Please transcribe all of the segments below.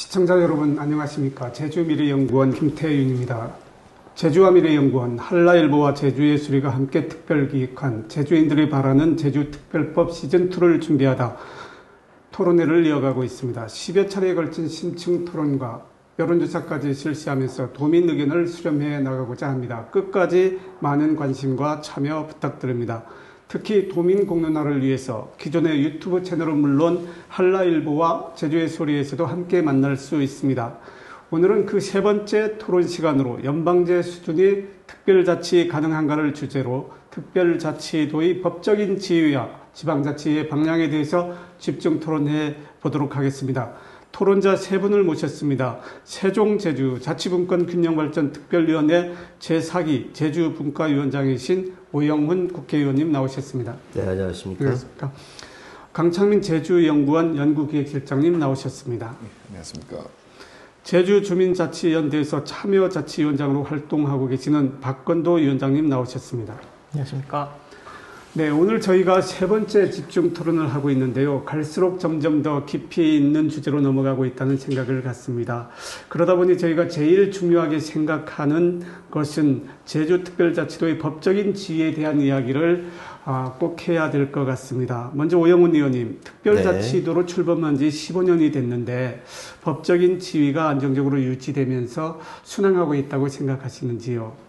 시청자 여러분 안녕하십니까. 제주미래연구원 김태윤입니다. 제주와 미래연구원, 한라일보와 제주예술이가 함께 특별 기획한 제주인들이 바라는 제주특별법 시즌2를 준비하다 토론회를 이어가고 있습니다. 10여 차례에 걸친 심층 토론과 여론조사까지 실시하면서 도민 의견을 수렴해 나가고자 합니다. 끝까지 많은 관심과 참여 부탁드립니다. 특히 도민 공론화를 위해서 기존의 유튜브 채널은 물론 한라일보와 제주의 소리에서도 함께 만날 수 있습니다. 오늘은 그 세 번째 토론 시간으로 연방제 수준이 특별자치 가능한가를 주제로 특별자치도의 법적인 지위와 지방자치의 방향에 대해서 집중 토론해 보도록 하겠습니다. 토론자 세 분을 모셨습니다. 세종제주 자치분권균형발전 특별위원회 제4기 제주분과위원장이신 오영훈 국회의원님 나오셨습니다. 네, 안녕하십니까. 반갑습니다. 강창민 제주연구원 연구기획실장님 나오셨습니다. 네, 안녕하십니까. 제주주민자치연대에서 참여자치위원장으로 활동하고 계시는 박건도 위원장님 나오셨습니다. 안녕하십니까. 네, 오늘 저희가 세 번째 집중 토론을 하고 있는데요. 갈수록 점점 더 깊이 있는 주제로 넘어가고 있다는 생각을 갖습니다. 그러다 보니 저희가 제일 중요하게 생각하는 것은 제주특별자치도의 법적인 지위에 대한 이야기를 꼭 해야 될 것 같습니다. 먼저 오영훈 의원님, 특별자치도로 출범한 지 15년이 됐는데 법적인 지위가 안정적으로 유지되면서 순항하고 있다고 생각하시는지요?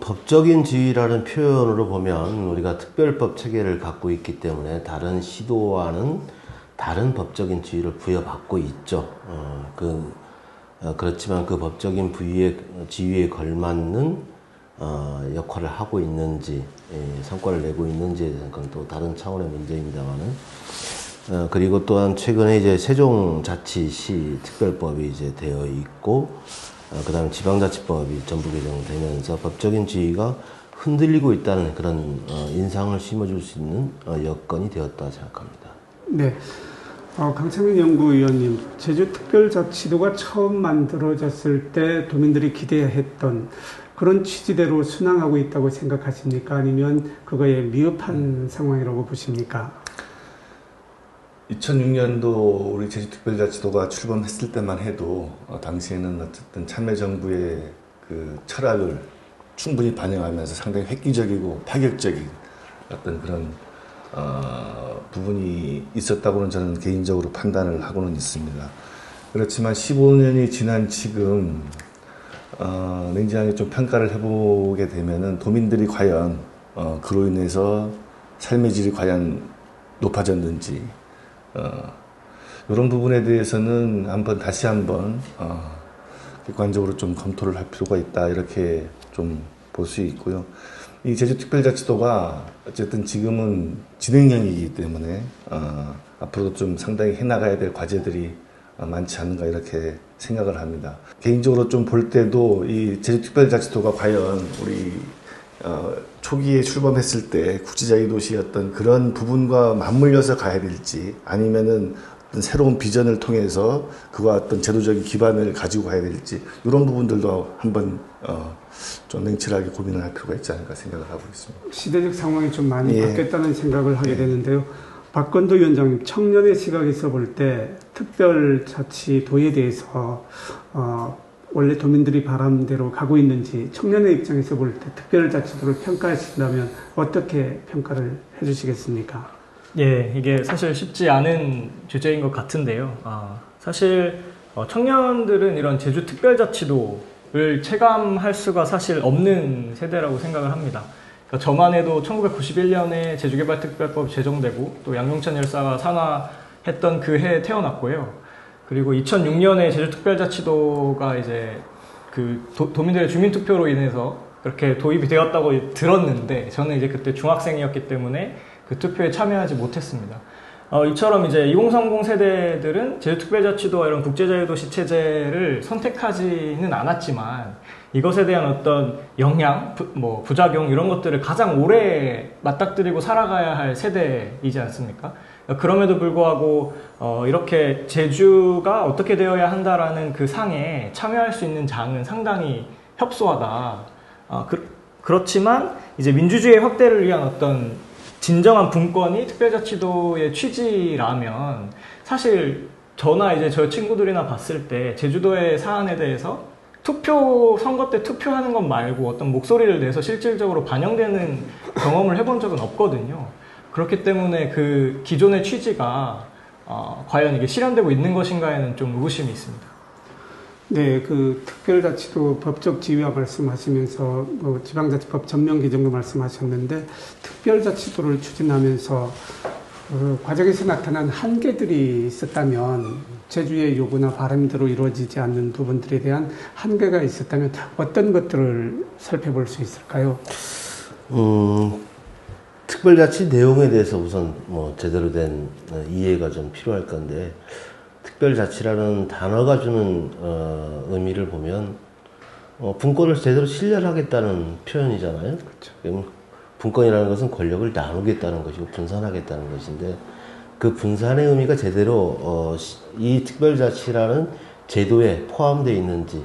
법적인 지위라는 표현으로 보면 우리가 특별법 체계를 갖고 있기 때문에 다른 시도와는 다른 법적인 지위를 부여받고 있죠. 그렇지만 그 법적인 지위에 걸맞는 역할을 하고 있는지, 성과를 내고 있는지에 대한 건 또 다른 차원의 문제입니다만은, 그리고 또한 최근에 이제 세종자치시 특별법이 이제 되어 있고, 그 다음에 지방자치법이 전부 개정되면서 법적인 지위가 흔들리고 있다는 그런 인상을 심어줄 수 있는 여건이 되었다 생각합니다. 네. 강창민 연구위원님, 제주특별자치도가 처음 만들어졌을 때 도민들이 기대했던 그런 취지대로 순항하고 있다고 생각하십니까? 아니면 그거에 미흡한 상황이라고 보십니까? 2006년도 우리 제주특별자치도가 출범했을 때만 해도 당시에는 어쨌든 참여정부의 그 철학을 충분히 반영하면서 상당히 획기적이고 파격적인 어떤 그런 부분이 있었다고는 저는 개인적으로 판단을 하고는 있습니다. 그렇지만 15년이 지난 지금 냉정하게 좀 평가를 해보게 되면은 도민들이 과연 그로 인해서 삶의 질이 과연 높아졌는지 이런 부분에 대해서는 다시 한번 객관적으로 좀 검토를 할 필요가 있다, 이렇게 좀 볼 수 있고요. 이 제주특별자치도가 어쨌든 지금은 진행형이기 때문에 앞으로도 좀 상당히 해나가야 될 과제들이 많지 않은가, 이렇게 생각을 합니다. 개인적으로 좀 볼 때도 이 제주특별자치도가 과연 우리 초기에 출범했을 때 국제자유 도시였던 그런 부분과 맞물려서 가야 될지, 아니면은 어떤 새로운 비전을 통해서 그와 어떤 제도적인 기반을 가지고 가야 될지, 이런 부분들도 한번 좀 냉철하게 고민을 할 필요가 있지 않을까 생각을 하고 있습니다. 시대적 상황이 좀 많이 바뀌었다는 생각을 하게 되는데요. 박건도 위원장님, 청년의 시각에서 볼 때 특별자치도에 대해서 원래 도민들이 바라는 대로 가고 있는지, 청년의 입장에서 볼 때 특별자치도를 평가하신다면 어떻게 평가를 해주시겠습니까? 예, 이게 사실 쉽지 않은 주제인 것 같은데요. 사실 청년들은 이런 제주특별자치도를 체감할 수가 사실 없는 세대라고 생각을 합니다. 그러니까 저만 해도 1991년에 제주개발특별법 제정되고 또 양용천 열사가 산하했던 그 해에 태어났고요. 그리고 2006년에 제주특별자치도가 이제 그 도민들의 주민투표로 인해서 그렇게 도입이 되었다고 들었는데, 저는 이제 그때 중학생이었기 때문에 그 투표에 참여하지 못했습니다. 이처럼 이제 2030 세대들은 제주특별자치도와 이런 국제자유도시 체제를 선택하지는 않았지만 이것에 대한 어떤 영향, 부작용 이런 것들을 가장 오래 맞닥뜨리고 살아가야 할 세대이지 않습니까? 그럼에도 불구하고 이렇게 제주가 어떻게 되어야 한다라는 그 상에 참여할 수 있는 장은 상당히 협소하다. 그렇지만 이제 민주주의 확대를 위한 어떤 진정한 분권이 특별자치도의 취지라면 사실 저나 이제 저 친구들이나 봤을 때 제주도의 사안에 대해서 선거 때 투표하는 것 말고 어떤 목소리를 내서 실질적으로 반영되는 경험을 해본 적은 없거든요. 그렇기 때문에 그 기존의 취지가 과연 이게 실현되고 있는 것인가에는 좀 의구심이 있습니다. 네, 그 특별자치도 법적 지위와 말씀하시면서 지방자치법 전면 개정도 말씀하셨는데 특별자치도를 추진하면서 그 과정에서 나타난 한계들이 있었다면 제주의 요구나 바람대로 이루어지지 않는 부분들에 대한 한계가 있었다면 어떤 것들을 살펴볼 수 있을까요? 특별자치 내용에 대해서 우선 제대로 된 이해가 좀 필요할 건데 특별자치라는 단어가 주는 의미를 보면 분권을 제대로 실현하겠다는 표현이잖아요. 그렇죠. 분권이라는 것은 권력을 나누겠다는 것이고 분산하겠다는 것인데 그 분산의 의미가 제대로 이 특별자치라는 제도에 포함되어 있는지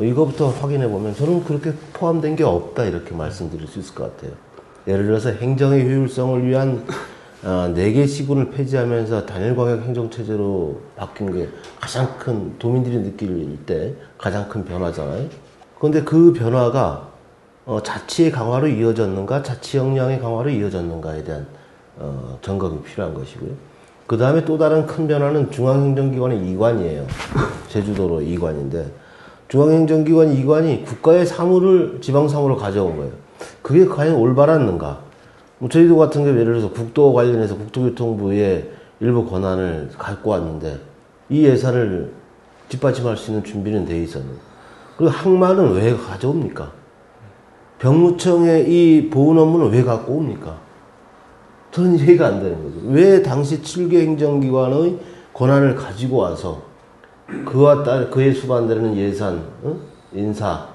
이거부터 확인해 보면 저는 그렇게 포함된 게 없다 이렇게 말씀드릴 수 있을 것 같아요. 예를 들어서 행정의 효율성을 위한 4개 시군을 폐지하면서 단일광역 행정체제로 바뀐 게 가장 큰 도민들이 느낄 때 가장 큰 변화잖아요. 그런데 그 변화가 자치의 강화로 이어졌는가 자치 역량의 강화로 이어졌는가에 대한 점검이 필요한 것이고요. 그 다음에 또 다른 큰 변화는 중앙행정기관의 이관이에요. 제주도로 이관인데 중앙행정기관 이관이 국가의 사무를 지방사무로 가져온 거예요. 그게 과연 올바랐는가? 제주도 같은 경우 예를 들어서 국도 관련해서 국토교통부의 일부 권한을 갖고 왔는데 이 예산을 뒷받침할 수 있는 준비는 돼 있었는데 그리고 항만은 왜 가져옵니까? 병무청의 이 보훈 업무는 왜 갖고 옵니까? 저는 이해가 안 되는 거죠. 왜 당시 7개 행정기관의 권한을 가지고 와서 그에 수반되는 예산, 인사,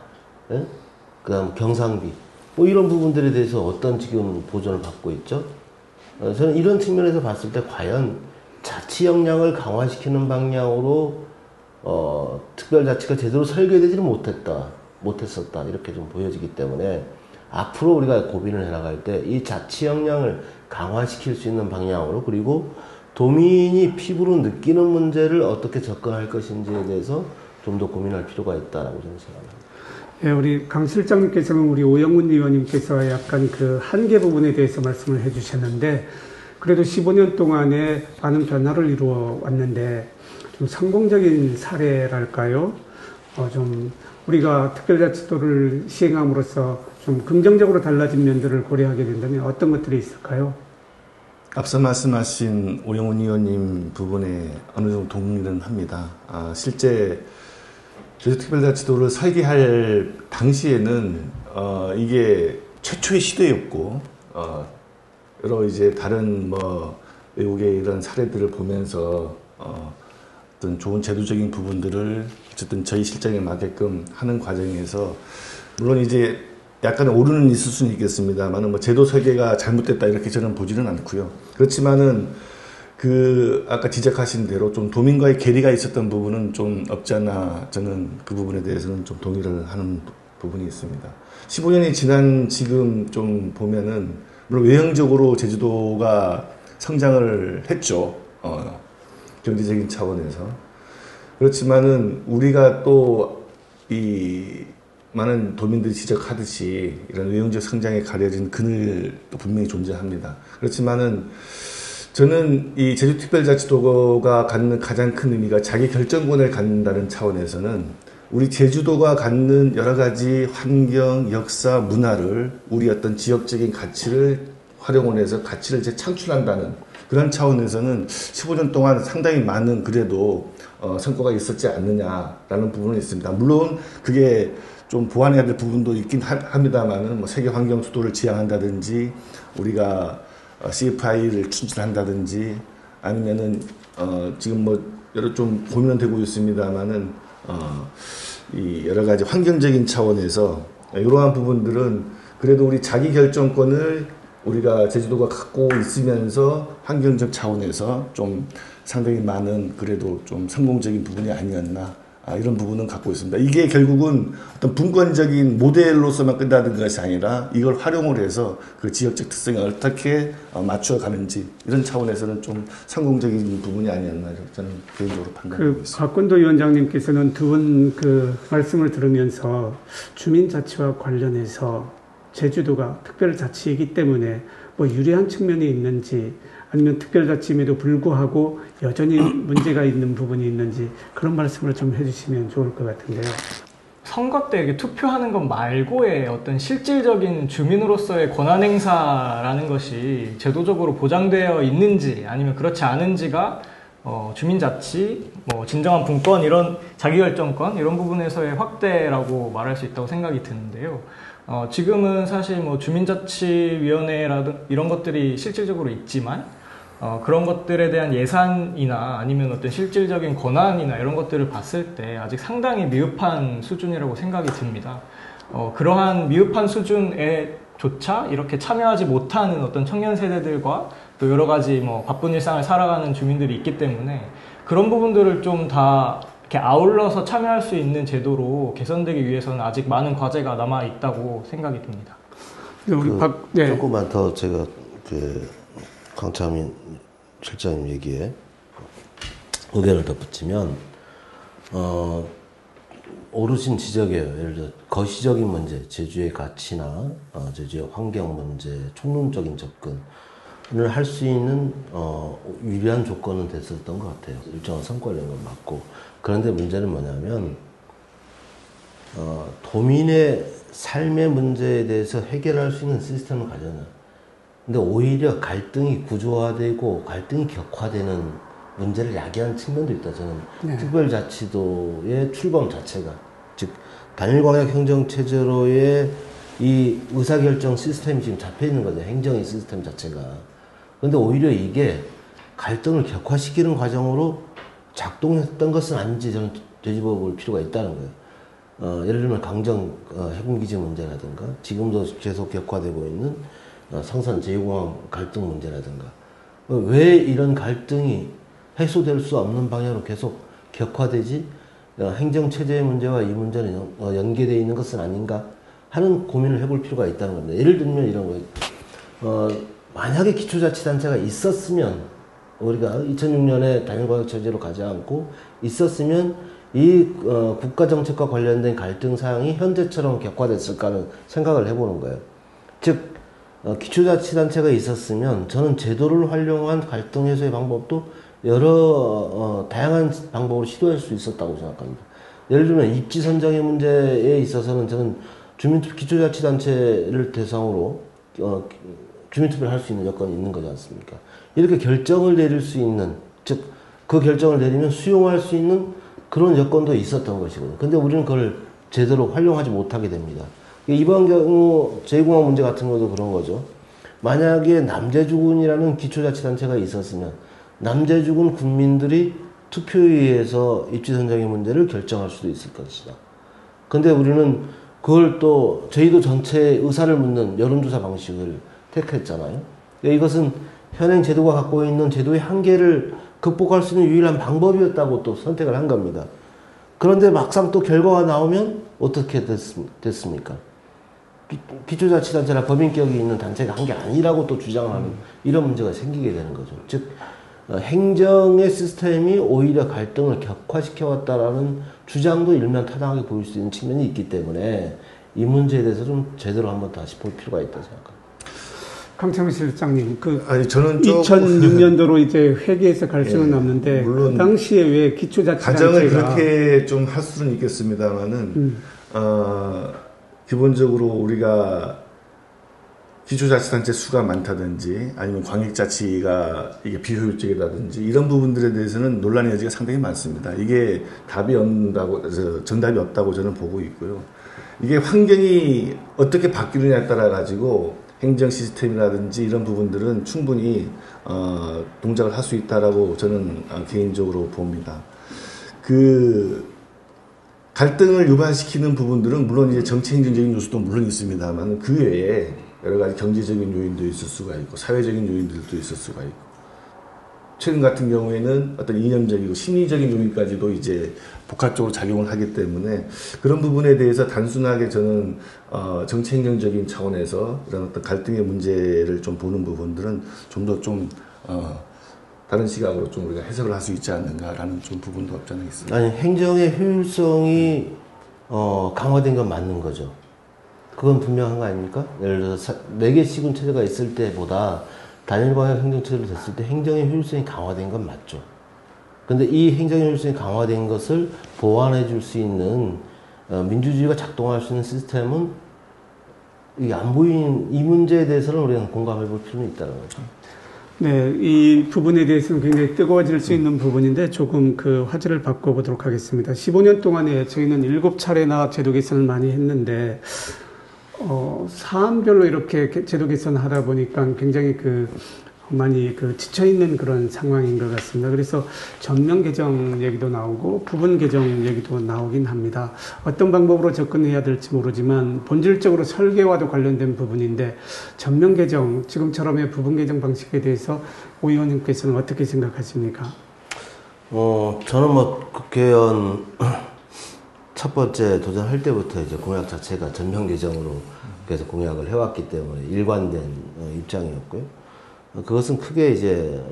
그 다음 경상비 이런 부분들에 대해서 어떤 지금 보존을 받고 있죠? 저는 이런 측면에서 봤을 때 과연 자치 역량을 강화시키는 방향으로 특별자치가 제대로 설계되지는 못했었다 이렇게 좀 보여지기 때문에 앞으로 우리가 고민을 해나갈 때 이 자치 역량을 강화시킬 수 있는 방향으로 그리고 도민이 피부로 느끼는 문제를 어떻게 접근할 것인지에 대해서 좀 더 고민할 필요가 있다라고 저는 생각합니다. 예, 우리 강 실장님께서는 우리 오영훈 의원님께서 약간 그 한계 부분에 대해서 말씀을 해주셨는데 그래도 15년 동안에 많은 변화를 이루어 왔는데 좀 성공적인 사례랄까요? 좀 우리가 특별자치도를 시행함으로써 좀 긍정적으로 달라진 면들을 고려하게 된다면 어떤 것들이 있을까요? 앞서 말씀하신 오영훈 의원님 부분에 어느 정도 동의는 합니다. 실제 제주특별자치도를 설계할 당시에는 이게 최초의 시도였고 여러 이제 다른 외국의 이런 사례들을 보면서 어떤 좋은 제도적인 부분들을 어쨌든 저희 실정에 맞게끔 하는 과정에서 물론 이제 약간 오류는 있을 수는 있겠습니다만은 제도 설계가 잘못됐다 이렇게 저는 보지는 않고요. 그렇지만은 아까 지적하신 대로 좀 도민과의 괴리가 있었던 부분은 좀 없지 않나 저는 그 부분에 대해서는 좀 동의를 하는 부분이 있습니다. 15년이 지난 지금 좀 보면은 물론 외형적으로 제주도가 성장을 했죠. 경제적인 차원에서. 그렇지만은 우리가 또 많은 도민들이 지적하듯이 이런 외형적 성장에 가려진 그늘도 분명히 존재합니다. 그렇지만은 저는 이 제주특별자치도가 갖는 가장 큰 의미가 자기 결정권을 갖는다는 차원에서는 우리 제주도가 갖는 여러 가지 환경, 역사, 문화를 우리 어떤 지역적인 가치를 활용해서 가치를 재창출한다는 그런 차원에서는 15년 동안 상당히 많은 그래도 성과가 있었지 않느냐라는 부분은 있습니다. 물론 그게 좀 보완해야 될 부분도 있긴 합니다만은 세계 환경 수도를 지향한다든지 우리가 CFI를 추진한다든지 아니면은 지금 여러 좀 고민은 되고 있습니다만은 이 여러 가지 환경적인 차원에서 이러한 부분들은 그래도 우리 자기 결정권을 우리가 제주도가 갖고 있으면서 환경적 차원에서 좀 상당히 많은 그래도 좀 성공적인 부분이 아니었나 이런 부분은 갖고 있습니다. 이게 결국은 어떤 분권적인 모델로서만 끝나는 것이 아니라 이걸 활용을 해서 그 지역적 특성에 어떻게 맞춰가는지 이런 차원에서는 좀 성공적인 부분이 아니었나 저는 개인적으로 판단하고 있습니다. 박건도 위원장님께서는 두 분 그 말씀을 들으면서 주민자치와 관련해서 제주도가 특별자치이기 때문에 뭐 유리한 측면이 있는지 아니면 특별자치임에도 불구하고 여전히 문제가 있는 부분이 있는지 그런 말씀을 좀 해주시면 좋을 것 같은데요. 선거 때 이렇게 투표하는 것 말고의 어떤 실질적인 주민으로서의 권한 행사라는 것이 제도적으로 보장되어 있는지 아니면 그렇지 않은지가 주민자치, 뭐 진정한 분권, 이런 자기결정권 이런 부분에서의 확대라고 말할 수 있다고 생각이 드는데요. 지금은 사실 뭐 주민자치위원회라든 이런 것들이 실질적으로 있지만 그런 것들에 대한 예산이나 아니면 어떤 실질적인 권한이나 이런 것들을 봤을 때 아직 상당히 미흡한 수준이라고 생각이 듭니다. 그러한 미흡한 수준에 조차 이렇게 참여하지 못하는 어떤 청년 세대들과 또 여러 가지 뭐 바쁜 일상을 살아가는 주민들이 있기 때문에 그런 부분들을 좀 다 이렇게 아울러서 참여할 수 있는 제도로 개선되기 위해서는 아직 많은 과제가 남아 있다고 생각이 듭니다. 조금만 더 제가 강창민 실장님 얘기에 의견을 덧붙이면 오르신 지적이에요. 예를 들어 거시적인 문제, 제주의 가치나 제주의 환경 문제, 총론적인 접근을 할 수 있는 유리한 조건은 됐었던 것 같아요. 일정한 성과를 낸 건 맞고. 그런데 문제는 뭐냐면 도민의 삶의 문제에 대해서 해결할 수 있는 시스템을 가져놔요. 근데 오히려 갈등이 구조화되고 갈등이 격화되는 문제를 야기하는 측면도 있다. 저는 특별자치도의 출범 자체가, 즉 단일광역 행정체제로의 이 의사결정 시스템이 지금 잡혀 있는 거죠. 행정의 시스템 자체가. 근데 오히려 이게 갈등을 격화시키는 과정으로 작동했던 것은 아닌지 저는 되짚어 볼 필요가 있다는 거예요. 예를 들면 강정 해군기지 문제라든가 지금도 계속 격화되고 있는 성산 제2공항 갈등 문제라든가 왜 이런 갈등이 해소될 수 없는 방향으로 계속 격화되지? 행정체제의 문제와 이 문제는 연계되어 있는 것은 아닌가 하는 고민을 해볼 필요가 있다는 겁니다. 예를 들면 이런 거예요. 만약에 기초자치단체가 있었으면 우리가 2006년에 단일광역체제로 가지 않고 있었으면 이 국가정책과 관련된 갈등 사항이 현재처럼 격화됐을까 하는 생각을 해보는 거예요. 즉 기초자치단체가 있었으면 저는 제도를 활용한 갈등 해소의 방법도 여러 다양한 방법으로 시도할 수 있었다고 생각합니다. 예를 들면 입지 선정의 문제에 있어서는 저는 기초자치단체를 대상으로 주민투표를 할 수 있는 여건이 있는 거지 않습니까? 이렇게 결정을 내릴 수 있는, 즉 그 결정을 내리면 수용할 수 있는 그런 여건도 있었던 것이거든요. 근데 우리는 그걸 제대로 활용하지 못하게 됩니다. 이번 경우 제2공항 문제 같은 것도 그런 거죠. 만약에 남제주군이라는 기초자치단체가 있었으면 남제주군 군민들이 투표에 의해서 입지선정의 문제를 결정할 수도 있을 것이다. 근데 우리는 그걸 또 저희도 전체의 의사를 묻는 여론조사 방식을 택했잖아요. 이것은 현행 제도가 갖고 있는 제도의 한계를 극복할 수 있는 유일한 방법이었다고 또 선택을 한 겁니다. 그런데 막상 또 결과가 나오면 어떻게 됐습니까? 기초자치단체나 법인격이 있는 단체가 한 게 아니라고 또 주장하는 이런 문제가 생기게 되는 거죠. 즉 행정의 시스템이 오히려 갈등을 격화시켜왔다라는 주장도 일면 타당하게 보일 수 있는 측면이 있기 때문에 이 문제에 대해서 좀 제대로 한번 다시 볼 필요가 있다고 생각합니다. 강창민 실장님, 저는 2006년도로 이제 회계에서 갈 수는 없는데 물론 그 당시에 왜 기초자치단체가 가정을 그렇게 좀 할 수는 있겠습니다만은 기본적으로 우리가 기초자치단체 수가 많다든지 아니면 광역자치가 이게 비효율적이라든지 이런 부분들에 대해서는 논란의 여지가 상당히 많습니다. 이게 답이 없다고, 정답이 없다고 저는 보고 있고요. 이게 환경이 어떻게 바뀌느냐에 따라 가지고 행정 시스템이라든지 이런 부분들은 충분히 동작을 할 수 있다라고 저는 개인적으로 봅니다. 그 갈등을 유발시키는 부분들은 물론 이제 정치 행정적인 요소도 물론 있습니다만 그 외에 여러 가지 경제적인 요인도 있을 수가 있고 사회적인 요인들도 있을 수가 있고 최근 같은 경우에는 어떤 이념적이고 심리적인 요인까지도 이제 복합적으로 작용을 하기 때문에 그런 부분에 대해서 단순하게 저는 정치행정적인 차원에서 이런 어떤 갈등의 문제를 좀 보는 부분들은 좀 더 다른 시각으로 좀 우리가 해석을 할 수 있지 않는가라는 좀 부분도 없지 않아 있습니다. 아니, 행정의 효율성이 강화된 건 맞는 거죠. 그건 분명한 거 아닙니까? 예를 들어서 4개 시군 체제가 있을 때보다 단일 방향 행정체제로 됐을 때 행정의 효율성이 강화된 건 맞죠. 근데 이 행정의 효율성이 강화된 것을 보완해 줄 수 있는 민주주의가 작동할 수 있는 시스템은 이게 안 보이는 이 문제에 대해서는 우리가 공감해 볼 필요는 있다는 거죠. 네, 이 부분에 대해서는 굉장히 뜨거워질 수 있는 부분인데 조금 그 화제를 바꿔보도록 하겠습니다. 15년 동안에 저희는 7차례나 제도 개선을 많이 했는데 사안별로 이렇게 제도 개선을 하다 보니까 굉장히 많이 지쳐있는 그런 상황인 것 같습니다. 그래서 전면 개정 얘기도 나오고 부분 개정 얘기도 나오긴 합니다. 어떤 방법으로 접근해야 될지 모르지만 본질적으로 설계와도 관련된 부분인데 전면 개정, 지금처럼의 부분 개정 방식에 대해서 오 의원님께서는 어떻게 생각하십니까? 저는 국회의원 첫 번째 도전할 때부터 이제 공약 자체가 전면 개정으로 계속 공약을 해왔기 때문에 일관된 입장이었고요. 그것은 크게 이제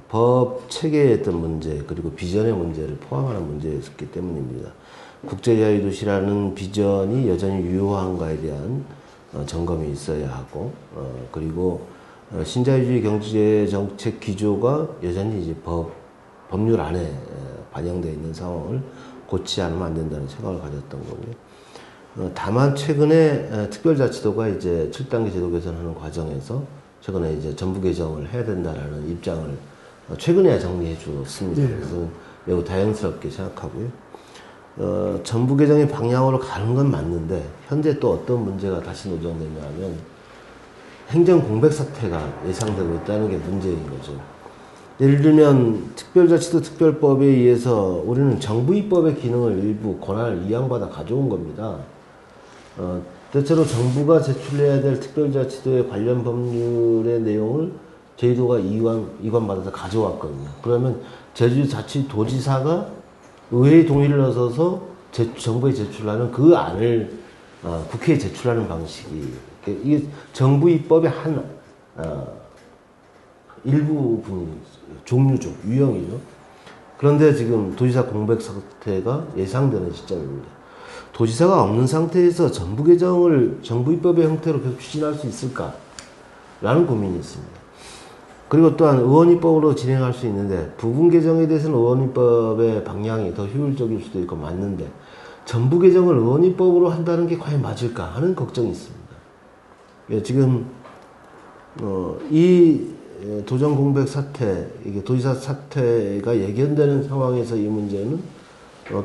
법 체계의 어떤 문제 그리고 비전의 문제를 포함하는 문제였기 때문입니다. 국제자유도시라는 비전이 여전히 유효한가에 대한 점검이 있어야 하고 그리고 신자유주의 경제 정책 기조가 여전히 이제 법률 안에 반영되어 있는 상황을 고치지 않으면 안 된다는 생각을 가졌던 거고요. 다만 최근에 특별자치도가 이제 7단계 제도 개선하는 과정에서 최근에 이제 전부 개정을 해야 된다라는 입장을 최근에야 정리해 주었습니다. 네. 그래서 매우 다행스럽게 생각하고요. 전부 개정의 방향으로 가는 건 맞는데 현재 또 어떤 문제가 다시 노정되냐면 행정 공백 사태가 예상되고 있다는 게 문제인 거죠. 예를 들면 특별자치도 특별법에 의해서 우리는 정부 입법의 기능을 일부 권한을 이양받아 가져온 겁니다. 대체로 정부가 제출해야 될 특별자치도의 관련 법률의 내용을 제주도가 이관받아서 가져왔거든요. 그러면 제주자치도지사가 의회의 동의를 얻어서 정부에 제출하는 그 안을 국회에 제출하는 방식이 이게 정부 입법의 한 일부 종류죠. 유형이죠. 그런데 지금 도지사 공백 사태가 예상되는 시점입니다. 도지사가 없는 상태에서 전부 개정을 정부 입법의 형태로 계속 추진할 수 있을까라는 고민이 있습니다. 그리고 또한 의원 입법으로 진행할 수 있는데 부분 개정에 대해서는 의원 입법의 방향이 더 효율적일 수도 있고 맞는데 전부 개정을 의원 입법으로 한다는 게 과연 맞을까 하는 걱정이 있습니다. 지금 이 도정 공백 사태, 이게 도지사 사태가 예견되는 상황에서 이 문제는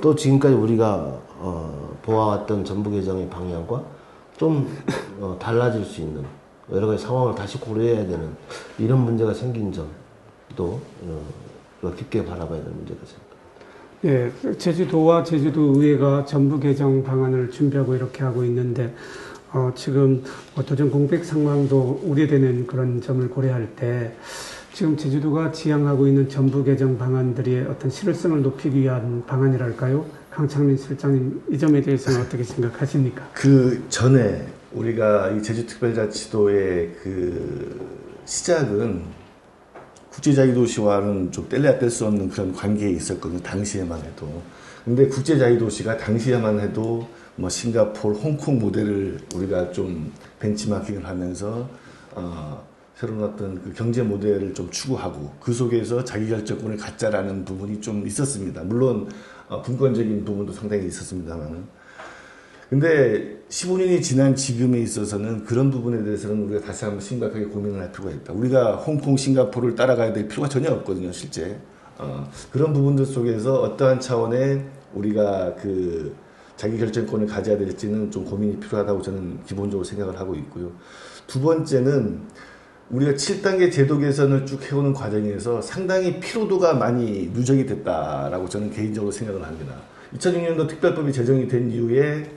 또 지금까지 우리가 보아왔던 전부 개정의 방향과 좀 달라질 수 있는 여러 가지 상황을 다시 고려해야 되는 이런 문제가 생긴 점도 깊게 바라봐야 되는 문제가 생깁니다. 예, 제주도와 제주도의회가 전부 개정 방안을 준비하고 이렇게 하고 있는데 지금 도정 공백 상황도 우려되는 그런 점을 고려할 때 지금 제주도가 지향하고 있는 전부 개정 방안들의 어떤 실효성을 높이기 위한 방안이랄까요? 강창민 실장님, 이 점에 대해서는 어떻게 생각하십니까? 그 전에 우리가 이 제주특별자치도의 그 시작은 국제자유도시와는 좀 뗄래야 뗄 수 없는 그런 관계에 있었거든요. 당시에만 해도. 근데 국제자유도시가 당시에만 해도 뭐 싱가포르, 홍콩 모델을 우리가 좀 벤치마킹을 하면서 새로운 어떤 그 경제 모델을 좀 추구하고 그 속에서 자기결정권을 갖자라는 부분이 좀 있었습니다. 물론 분권적인 부분도 상당히 있었습니다만은. 근데 15년이 지난 지금에 있어서는 그런 부분에 대해서는 우리가 다시 한번 심각하게 고민을 할 필요가 있다. 우리가 홍콩, 싱가포르를 따라가야 될 필요가 전혀 없거든요, 실제. 그런 부분들 속에서 어떠한 차원의 우리가 그 자기결정권을 가져야 될지는 좀 고민이 필요하다고 저는 기본적으로 생각을 하고 있고요. 두 번째는 우리가 7단계 제도 개선을 쭉 해오는 과정에서 상당히 피로도가 많이 누적이 됐다라고 저는 개인적으로 생각을 합니다. 2006년도 특별법이 제정이 된 이후에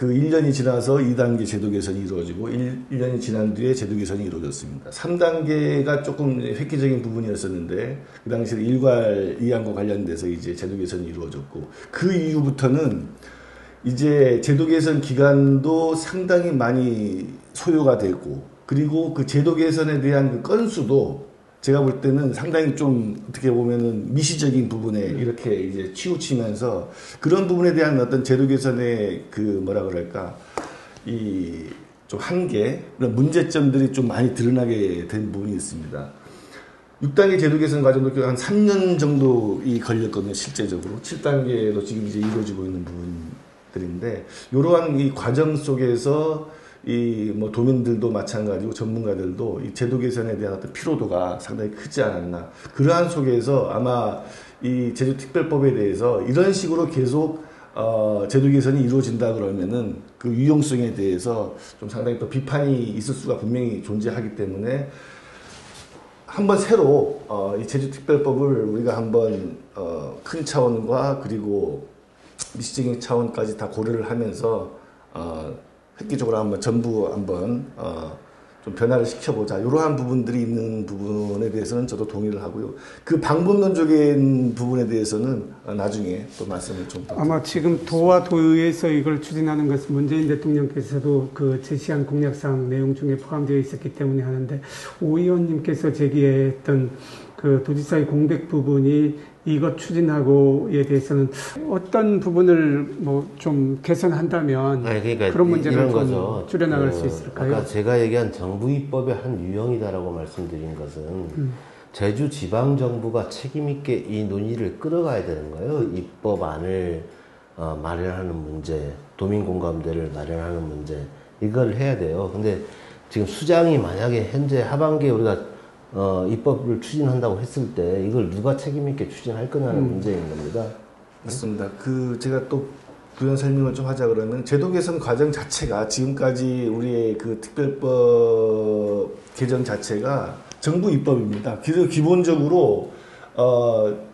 그 1년이 지나서 2단계 제도 개선이 이루어지고 1년이 지난 뒤에 제도 개선이 이루어졌습니다. 3단계가 조금 획기적인 부분이었었는데 그 당시에 일괄 이양과 관련돼서 이제 제도 개선이 이루어졌고 그 이후부터는 이제 제도 개선 기간도 상당히 많이 소요가 되고 그리고 그 제도 개선에 대한 그 건수도 제가 볼 때는 상당히 좀 어떻게 보면은 미시적인 부분에 이렇게 이제 치우치면서 그런 부분에 대한 어떤 제도 개선의 그 뭐라 그럴까 이 좀 한계 그런 문제점들이 좀 많이 드러나게 된 부분이 있습니다. 6단계 제도 개선 과정도 한 3년 정도 걸렸거든요, 실제적으로. 7단계도 지금 이제 이루어지고 있는 부분들인데 이러한 이 과정 속에서 이 뭐 도민들도 마찬가지고 전문가들도 이 제도 개선에 대한 어떤 피로도가 상당히 크지 않았나. 그러한 속에서 아마 이 제주특별법에 대해서 이런 식으로 계속 제도 개선이 이루어진다 그러면은 그 유용성에 대해서 좀 상당히 또 비판이 있을 수가 분명히 존재하기 때문에 한번 새로 이 제주특별법을 우리가 한번 큰 차원과 그리고 미시적인 차원까지 다 고려를 하면서 획기적으로 한번 전부 한번 좀 변화를 시켜보자. 이러한 부분들이 있는 부분에 대해서는 저도 동의를 하고요. 그 방법론적인 부분에 대해서는 나중에 또 말씀을 좀 더 아마 지금 도와 도의에서 이걸 추진하는 것은 문재인 대통령께서도 그 제시한 공약사항 내용 중에 포함되어 있었기 때문에 하는데 오 의원님께서 제기했던 그 도지사의 공백 부분이 이것 추진하고에 대해서는 어떤 부분을 뭐 좀 개선한다면 그러니까 그런 문제를 좀 거죠. 줄여나갈 수 있을까요? 아까 제가 얘기한 정부 입법의 한 유형이다라고 말씀드린 것은 제주 지방 정부가 책임 있게 이 논의를 끌어가야 되는 거예요. 입법안을 마련하는 문제, 도민 공감대를 마련하는 문제 이걸 해야 돼요. 근데 지금 수장이 만약에 현재 하반기에 우리가 입법을 추진한다고 했을 때 이걸 누가 책임 있게 추진할 거냐는 문제인 겁니다. 맞습니다. 그 제가 또 부연 설명을 좀 하자 그러면 제도 개선 과정 자체가 지금까지 우리의 그 특별법 개정 자체가 정부 입법입니다. 그래서 기본적으로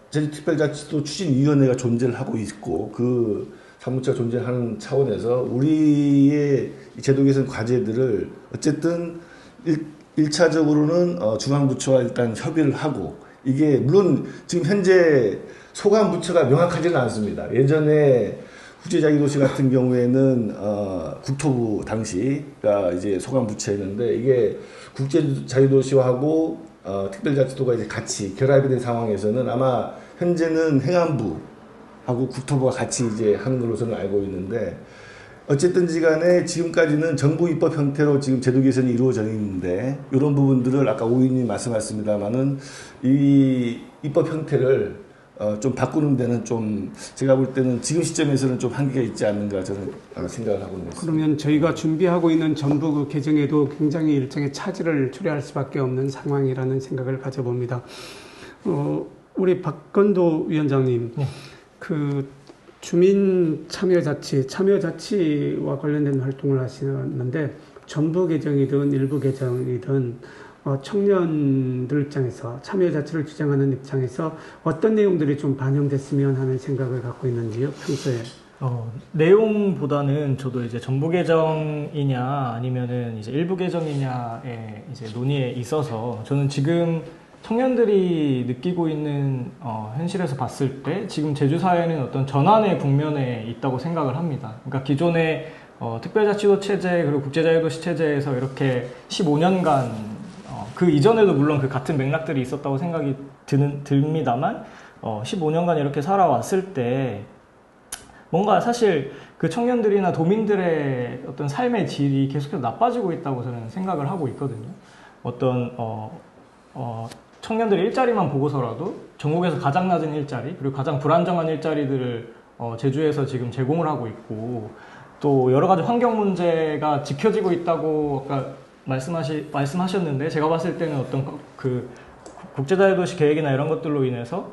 제주특별자치도 추진위원회가 존재를 하고 있고 그 사무처가 존재하는 차원에서 우리의 제도 개선 과제들을 어쨌든 1차적으로는 중앙부처와 일단 협의를 하고 이게 물론 지금 현재 소관부처가 명확하지는 않습니다. 예전에 국제자유도시 같은 경우에는 국토부 당시가 이제 소관부처였는데 이게 국제자유도시하고 특별자치도가 이제 같이 결합이 된 상황에서는 아마 현재는 행안부하고 국토부가 같이 이제 하는 걸로 저는 알고 있는데 어쨌든지 간에 지금까지는 정부 입법 형태로 지금 제도 개선이 이루어져 있는데 이런 부분들을 아까 오 의원님이 말씀하셨습니다만은 이 입법 형태를 좀 바꾸는 데는 좀 제가 볼 때는 지금 시점에서는 좀 한계가 있지 않는가 저는 생각을 하고 있습니다. 그러면 저희가 준비하고 있는 전부 그 개정에도 굉장히 일정의 차질을 초래할 수밖에 없는 상황이라는 생각을 가져봅니다. 우리 박건도 위원장님, 그 주민 참여자치와 관련된 활동을 하시는데 전부 개정이든 일부 개정이든 청년들 입장에서 참여자치를 주장하는 입장에서 어떤 내용들이 좀 반영됐으면 하는 생각을 갖고 있는지요, 평소에? 내용보다는 저도 이제 전부 개정이냐 아니면은 이제 일부 개정이냐의 이제 논의에 있어서 저는 지금 청년들이 느끼고 있는 현실에서 봤을 때 지금 제주 사회는 어떤 전환의 국면에 있다고 생각을 합니다. 그러니까 기존의 특별자치도 체제 그리고 국제자유도시 체제에서 이렇게 15년간 그 이전에도 물론 그 같은 맥락들이 있었다고 생각이 듭니다만 15년간 이렇게 살아왔을 때 뭔가 사실 그 청년들이나 도민들의 어떤 삶의 질이 계속해서 나빠지고 있다고 저는 생각을 하고 있거든요. 어떤 청년들이 일자리만 보고서라도 전국에서 가장 낮은 일자리 그리고 가장 불안정한 일자리들을 제주에서 지금 제공을 하고 있고 또 여러 가지 환경 문제가 지켜지고 있다고 아까 말씀하셨는데 제가 봤을 때는 어떤 그 국제자유도시 계획이나 이런 것들로 인해서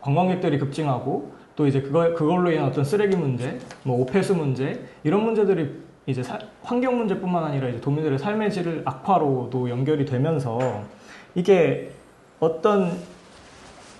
관광객들이 급증하고 또 이제 그걸로 인한 어떤 쓰레기 문제, 뭐 오폐수 문제 이런 문제들이 이제 환경 문제뿐만 아니라 이제 도민들의 삶의 질을 악화로도 연결이 되면서 이게 어떤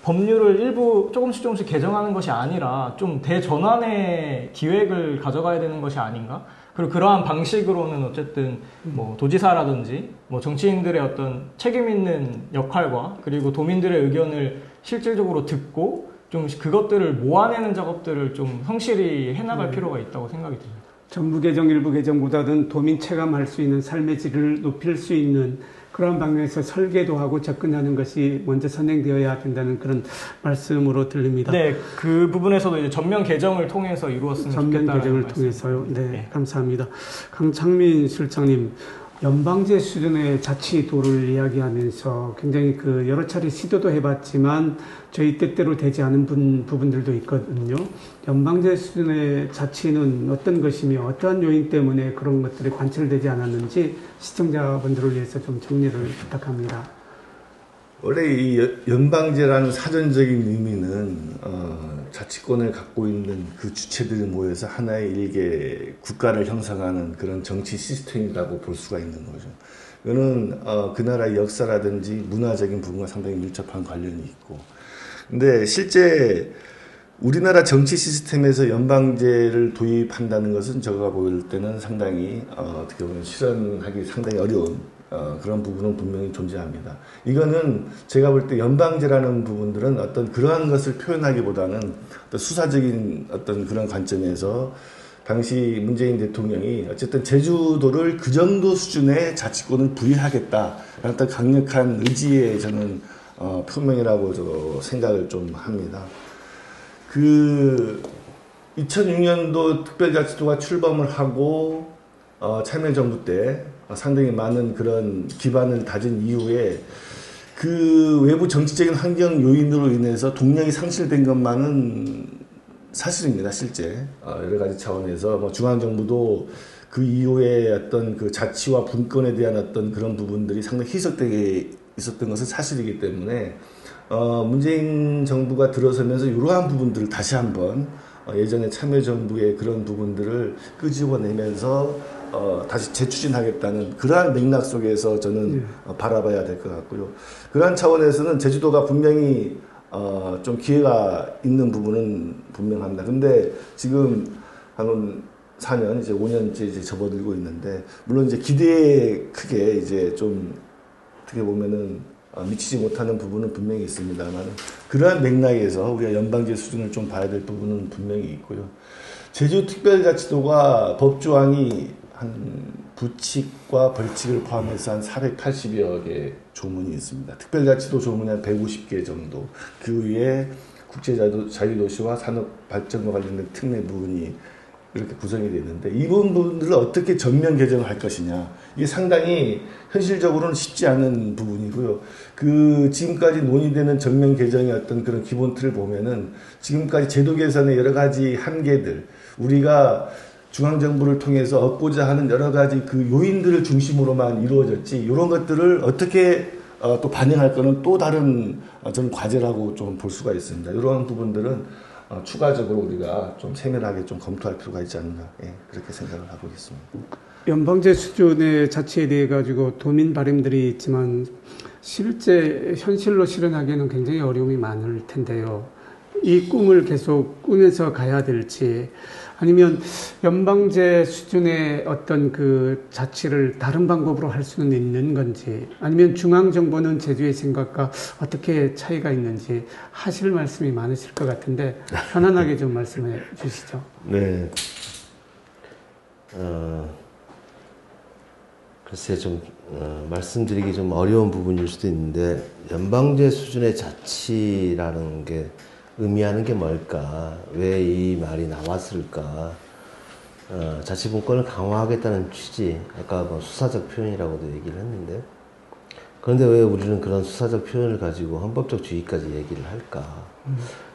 법률을 일부 조금씩 개정하는 것이 아니라 좀 대전환의 기획을 가져가야 되는 것이 아닌가? 그리고 그러한 방식으로는 어쨌든 뭐 도지사라든지 뭐 정치인들의 어떤 책임 있는 역할과 그리고 도민들의 의견을 실질적으로 듣고 좀 그것들을 모아내는 작업들을 좀 성실히 해나갈 필요가 있다고 생각이 듭니다. 정부 개정, 일부 개정보다는 도민 체감할 수 있는 삶의 질을 높일 수 있는 그런 방향에서 설계도 하고 접근하는 것이 먼저 선행되어야 된다는 그런 말씀으로 들립니다. 네, 그 부분에서도 이제 전면 개정을 통해서 이루었으면 전면 좋겠다는 개정을 말씀. 통해서요. 네, 감사합니다. 강창민 실장님, 연방제 수준의 자치도를 이야기하면서 굉장히 여러 차례 시도도 해봤지만 저희 뜻대로 되지 않은 부분들도 있거든요. 연방제 수준의 자치는 어떤 것이며 어떠한 요인 때문에 그런 것들이 관철되지 않았는지 시청자분들을 위해서 좀 정리를 부탁합니다. 원래 이 연방제라는 사전적인 의미는 자치권을 갖고 있는 그 주체들이 모여서 하나의 일개 국가를 형성하는 그런 정치 시스템이라고 볼 수가 있는 거죠. 이거는 그 나라의 역사라든지 문화적인 부분과 상당히 밀접한 관련이 있고, 근데 실제 우리나라 정치 시스템에서 연방제를 도입한다는 것은 제가 볼 때는 상당히 어떻게 보면 실현하기 상당히 어려운 그런 부분은 분명히 존재합니다. 이거는 제가 볼 때 연방제라는 부분들은 어떤 그러한 것을 표현하기보다는 어떤 수사적인 어떤 그런 관점에서 당시 문재인 대통령이 어쨌든 제주도를 그 정도 수준의 자치권을 부여하겠다라는 어떤 강력한 의지의 저는 표명이라고 생각을 좀 합니다. 2006년도 특별자치도가 출범을 하고 참여정부 때 상당히 많은 그런 기반을 다진 이후에 그 외부 정치적인 환경 요인으로 인해서 동력이 상실된 것만은 사실입니다. 실제 여러 가지 차원에서 뭐 중앙정부도 그 이후에 어떤 그 자치와 분권에 대한 어떤 그런 부분들이 상당히 희석되게 있었던 것은 사실이기 때문에 문재인 정부가 들어서면서 이러한 부분들을 다시 한번 예전에 참여정부의 그런 부분들을 끄집어내면서 다시 재추진하겠다는 그러한 맥락 속에서 저는 바라봐야 될 것 같고요. 그러한 차원에서는 제주도가 분명히 좀 기회가 있는 부분은 분명합니다. 근데 지금 한 4년, 이제 5년째 이제 접어들고 있는데, 물론 이제 기대에 크게 이제 좀 어떻게 보면은 미치지 못하는 부분은 분명히 있습니다만, 그러한 맥락에서 우리가 연방제 수준을 좀 봐야 될 부분은 분명히 있고요. 제주특별자치도가 법조항이 한 부칙과 벌칙을 포함해서 한 480여 개 조문이 있습니다. 특별자치도 조문이 한 150개 정도. 그 위에 국제자유도시와 산업발전과 관련된 특례 부분이 이렇게 구성이 되어 있는데, 이 부분들을 어떻게 전면 개정을 할 것이냐, 이게 상당히 현실적으로는 쉽지 않은 부분이고요. 지금까지 논의되는 전면 개정의 어떤 그런 기본 틀을 보면은 지금까지 제도 개선의 여러 가지 한계들, 우리가 중앙정부를 통해서 얻고자 하는 여러 가지 그 요인들을 중심으로만 이루어졌지, 이런 것들을 어떻게 또 반영할 거는 또 다른 저는 과제라고 좀 볼 수가 있습니다. 이런 부분들은 추가적으로 우리가 좀 세밀하게 좀 검토할 필요가 있지 않나, 그렇게 생각을 하고 있습니다. 연방제 수준의 자치에 대해 가지고 도민 바람들이 있지만 실제 현실로 실현하기에는 굉장히 어려움이 많을 텐데요. 이 꿈을 계속 꾸면서 가야 될지, 아니면 연방제 수준의 어떤 그 자치를 다른 방법으로 할 수는 있는 건지, 아니면 중앙정부는 제주의 생각과 어떻게 차이가 있는지 하실 말씀이 많으실 것 같은데 편안하게 좀 말씀해 주시죠. 네. 글쎄 좀 말씀드리기 좀 어려운 부분일 수도 있는데, 연방제 수준의 자치라는 게 의미하는 게 뭘까? 왜 이 말이 나왔을까? 자치분권을 강화하겠다는 취지, 아까 뭐 수사적 표현이라고도 얘기를 했는데, 그런데 왜 우리는 그런 수사적 표현을 가지고 헌법적 주의까지 얘기를 할까?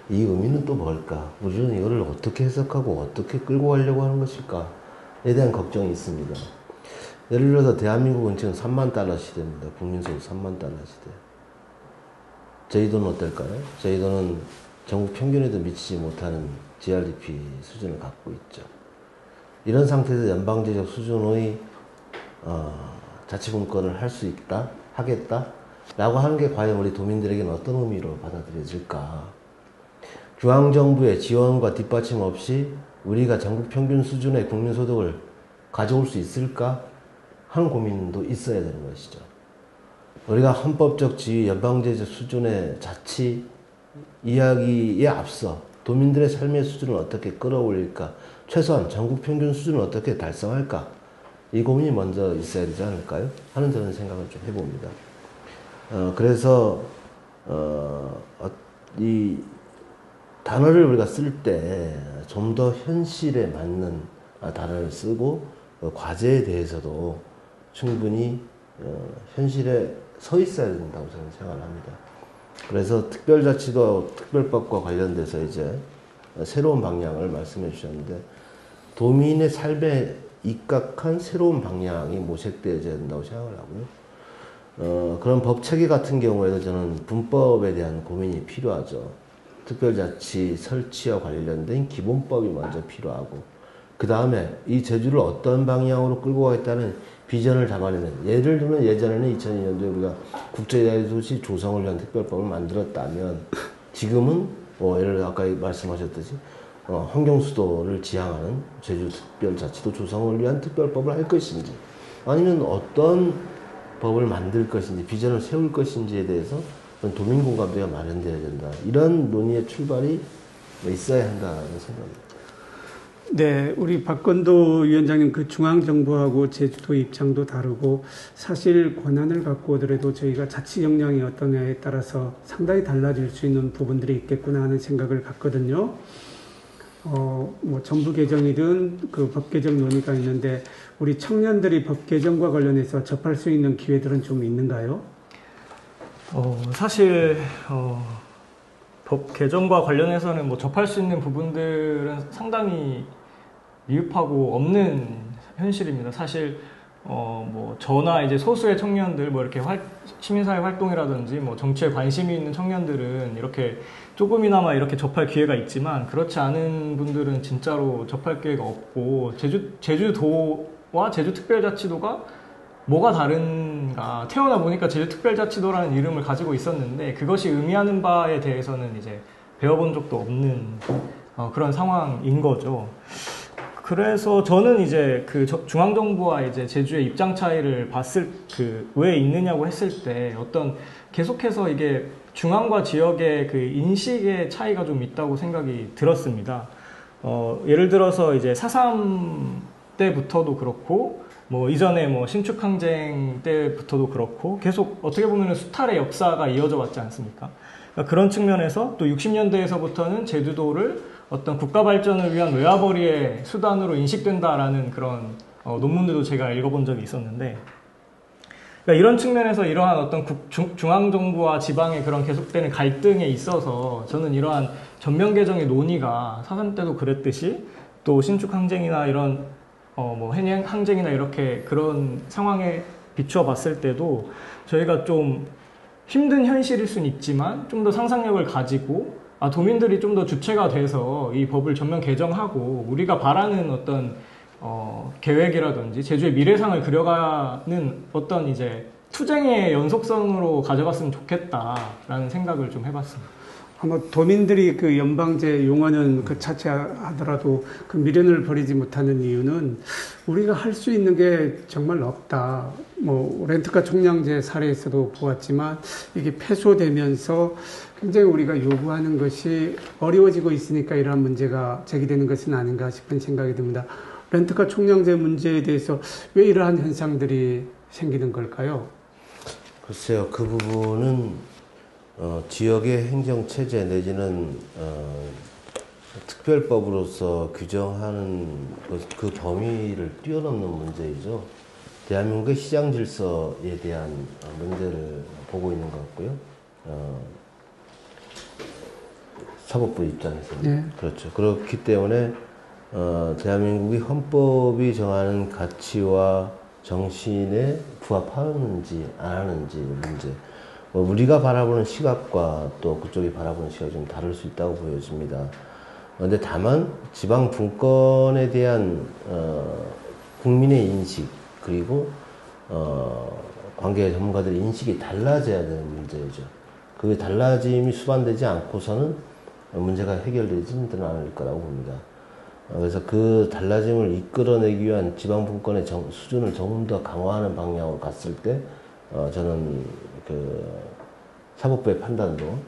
이 의미는 또 뭘까? 우리는 이거를 어떻게 해석하고 어떻게 끌고 가려고 하는 것일까에 대한 걱정이 있습니다. 예를 들어서 대한민국은 지금 3만 달러 시대입니다. 국민소득 3만 달러 시대. 저희도는 어떨까요? 저희도는 전국 평균에도 미치지 못하는 GRDP 수준을 갖고 있죠. 이런 상태에서 연방제적 수준의 자치분권을 할 수 있다? 하겠다? 라고 하는 게 과연 우리 도민들에게는 어떤 의미로 받아들여질까? 중앙정부의 지원과 뒷받침 없이 우리가 전국 평균 수준의 국민소득을 가져올 수 있을까? 하는 고민도 있어야 되는 것이죠. 우리가 헌법적 지위, 연방제적 수준의 자치 이야기에 앞서 도민들의 삶의 수준을 어떻게 끌어올릴까? 최소한 전국 평균 수준을 어떻게 달성할까? 이 고민이 먼저 있어야 되지 않을까요? 하는 저는 생각을 좀 해봅니다. 그래서 이 단어를 우리가 쓸 때 좀 더 현실에 맞는 단어를 쓰고 과제에 대해서도 충분히 현실에 서 있어야 된다고 저는 생각을 합니다. 그래서 특별자치도 특별법과 관련돼서 이제 새로운 방향을 말씀해 주셨는데 도민의 삶에 입각한 새로운 방향이 모색되어야 된다고 생각을 하고요. 그런 법 체계 같은 경우에도 저는 분법에 대한 고민이 필요하죠. 특별자치 설치와 관련된 기본법이 먼저 필요하고 그 다음에 이 제주를 어떤 방향으로 끌고 가겠다는 비전을 잡아내는, 예를 들면 예전에는 2002년도에 우리가 국제도시 조성을 위한 특별법을 만들었다면 지금은 예를 들어 아까 말씀하셨듯이 환경수도를 지향하는 제주특별자치도 조성을 위한 특별법을 할 것인지 아니면 어떤 법을 만들 것인지 비전을 세울 것인지에 대해서 도민 공감대가 마련되어야 된다. 이런 논의의 출발이 있어야 한다는 생각입니다. 네, 우리 박건도 위원장님 그 중앙정부하고 제주도 입장도 다르고 사실 권한을 갖고 오더라도 저희가 자치 역량이 어떠냐에 따라서 상당히 달라질 수 있는 부분들이 있겠구나 하는 생각을 갖거든요. 뭐 정부 개정이든 그 법 개정 논의가 있는데 우리 청년들이 법 개정과 관련해서 접할 수 있는 기회들은 좀 있는가요? 사실 법 개정과 관련해서는 뭐 접할 수 있는 부분들은 상당히 미흡하고 없는 현실입니다. 사실 뭐 저나 이제 소수의 청년들 뭐 이렇게 시민사회 활동이라든지 뭐 정치에 관심이 있는 청년들은 이렇게 조금이나마 이렇게 접할 기회가 있지만 그렇지 않은 분들은 진짜로 접할 기회가 없고 제주도와 제주특별자치도가 뭐가 다른가, 태어나 보니까 제주특별자치도라는 이름을 가지고 있었는데 그것이 의미하는 바에 대해서는 이제 배워본 적도 없는 그런 상황인 거죠. 그래서 저는 이제 그 중앙정부와 이제 제주의 입장 차이를 봤을 왜 있느냐고 했을 때 어떤 계속해서 이게 중앙과 지역의 그 인식의 차이가 좀 있다고 생각이 들었습니다. 예를 들어서 이제 4.3 때부터도 그렇고 뭐 이전에 뭐 신축항쟁 때부터도 그렇고 계속 어떻게 보면 수탈의 역사가 이어져 왔지 않습니까? 그러니까 그런 측면에서 또 60년대에서부터는 제주도를 어떤 국가 발전을 위한 외화벌이의 수단으로 인식된다라는 그런 논문들도 제가 읽어본 적이 있었는데 그러니까 이런 측면에서 이러한 어떤 중앙정부와 지방의 그런 계속되는 갈등에 있어서 저는 이러한 전면 개정의 논의가 4.3 때도 그랬듯이 또 신축항쟁이나 이런 뭐 해양 항쟁이나 이렇게 그런 상황에 비추어 봤을 때도 저희가 좀 힘든 현실일 수는 있지만 좀 더 상상력을 가지고 도민들이 좀 더 주체가 돼서 이 법을 전면 개정하고 우리가 바라는 어떤 계획이라든지 제주의 미래상을 그려가는 어떤 이제 투쟁의 연속선으로 가져갔으면 좋겠다라는 생각을 좀 해봤습니다. 아마 도민들이 그 연방제 용어는 그 차치하더라도 그 미련을 버리지 못하는 이유는 우리가 할 수 있는 게 정말 없다. 뭐 렌트카 총량제 사례에서도 보았지만 이게 폐소되면서 굉장히 우리가 요구하는 것이 어려워지고 있으니까 이러한 문제가 제기되는 것은 아닌가 싶은 생각이 듭니다. 렌트카 총량제 문제에 대해서 왜 이러한 현상들이 생기는 걸까요? 글쎄요, 그 부분은 지역의 행정체제 내지는 특별법으로서 규정하는 그 범위를 뛰어넘는 문제이죠. 대한민국의 시장 질서에 대한 문제를 보고 있는 것 같고요. 사법부 입장에서는. 네. 그렇죠. 그렇기 때문에 대한민국이 헌법이 정하는 가치와 정신에 부합하는지 안 하는지 문제. 우리가 바라보는 시각과 또 그쪽이 바라보는 시각이 좀 다를 수 있다고 보여집니다. 그런데 다만 지방 분권에 대한 국민의 인식 그리고 관계 전문가들의 인식이 달라져야 되는 문제죠. 그게 달라짐이 수반되지 않고서는 문제가 해결되지는 않을 거라고 봅니다. 그래서 그 달라짐을 이끌어내기 위한 지방분권의 수준을 조금 더 강화하는 방향으로 갔을 때 저는 그 사법부의 판단도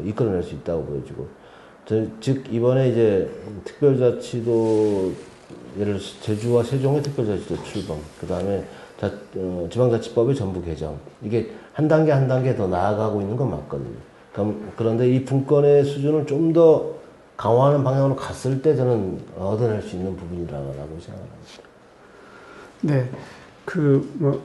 이끌어낼 수 있다고 보여지고, 즉 이번에 이제 특별자치도 예를 들어서 제주와 세종의 특별자치도 출범, 그 다음에 지방자치법의 전부 개정, 이게 한 단계 한 단계 더 나아가고 있는 건 맞거든요. 그런데 이 분권의 수준을 좀 더 강화하는 방향으로 갔을 때 저는 얻어낼 수 있는 부분이라고 생각합니다. 네.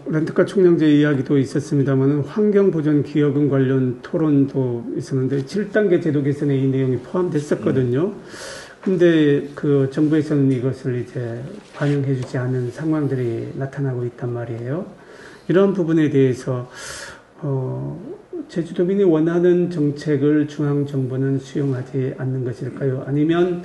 렌터카 총량제 이야기도 있었습니다만 환경보전기여금 관련 토론도 있었는데 7단계 제도 개선에 이 내용이 포함됐었거든요. 근데 그 정부에서는 이것을 이제 반영해 주지 않은 상황들이 나타나고 있단 말이에요. 이런 부분에 대해서 제주도민이 원하는 정책을 중앙정부는 수용하지 않는 것일까요? 아니면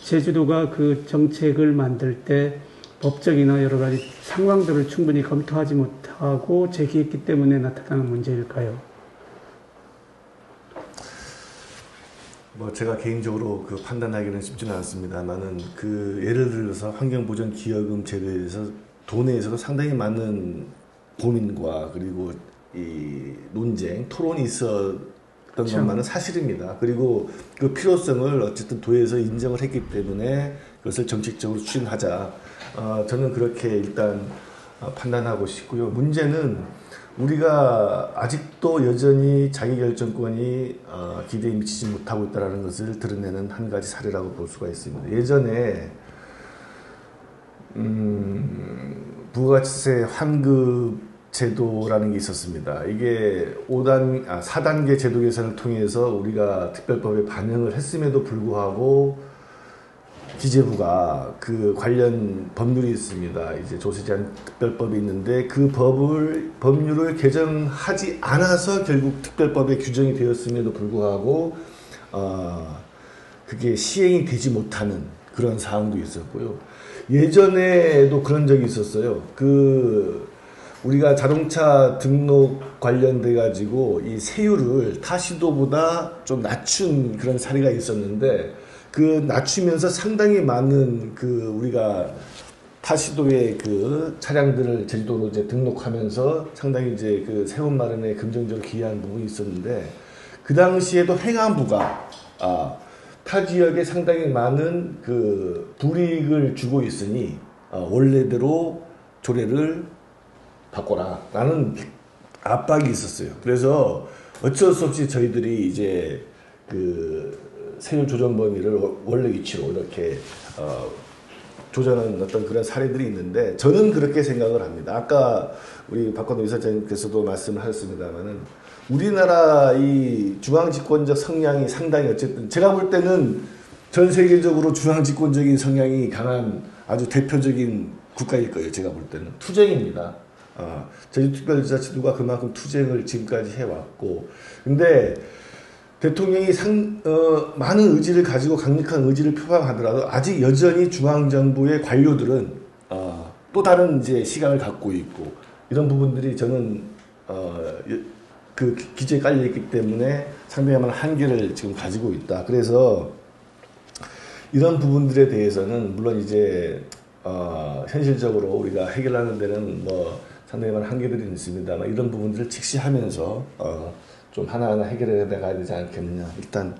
제주도가 그 정책을 만들 때 법적이나 여러 가지 상황들을 충분히 검토하지 못하고 제기했기 때문에 나타나는 문제일까요? 제가 개인적으로 판단하기는 쉽지는 않습니다만은 예를 들어서 환경보전기여금 제도에서 도내에서도 상당히 많은 고민과 그리고 이 논쟁, 토론이 있었던 것만은 사실입니다. 그리고 그 필요성을 어쨌든 도에서 인정을 했기 때문에 그것을 정책적으로 추진하자. 저는 그렇게 일단 판단하고 싶고요. 문제는 우리가 아직도 여전히 자기결정권이 기대에 미치지 못하고 있다는 것을 드러내는 한 가지 사례라고 볼 수가 있습니다. 예전에 부가가치세 환급 제도라는 게 있었습니다. 이게 4단계 제도 개선을 통해서 우리가 특별법에 반영을 했음에도 불구하고 기재부가 그 관련 법률이 있습니다. 이제 조세제한 특별법이 있는데 그 법률을 개정하지 않아서 결국 특별법에 규정이 되었음에도 불구하고 그게 시행이 되지 못하는 그런 사항도 있었고요. 예전에도 그런 적이 있었어요. 우리가 자동차 등록 관련돼 가지고 이 세율을 타시도보다 좀 낮춘 그런 사례가 있었는데 낮추면서 상당히 많은 우리가 타시도의 차량들을 제주도로 이제 등록하면서 상당히 이제 세원 마련에 긍정적으로 기여한 부분이 있었는데 그 당시에도 행안부가 타 지역에 상당히 많은 불이익을 주고 있으니 원래대로 조례를 바꿔라 라는 압박이 있었어요. 그래서 어쩔 수 없이 저희들이 이제 세율 조정 범위를 원래 위치로 이렇게 조정한 어떤 그런 사례들이 있는데 저는 그렇게 생각을 합니다. 아까 우리 박건호 이사장님께서도 말씀을 하셨습니다만은 우리나라 이 중앙집권적 성향이 상당히 어쨌든 제가 볼 때는 전 세계적으로 중앙집권적인 성향이 강한 아주 대표적인 국가일 거예요. 제가 볼 때는 투쟁입니다. 제주특별자치도가 그만큼 투쟁을 지금까지 해왔고, 근데 대통령이 많은 의지를 가지고 강력한 의지를 표방하더라도 아직 여전히 중앙정부의 관료들은 또 다른 이제 시각을 갖고 있고 이런 부분들이 저는 기재에 깔려있기 때문에 상당히 많은 한계를 지금 가지고 있다. 그래서 이런 부분들에 대해서는 물론 이제 현실적으로 우리가 해결하는 데는 상당히 많은 한계들이 있습니다만 이런 부분들을 직시하면서 좀 하나하나 해결해 나가야 되지 않겠느냐 일단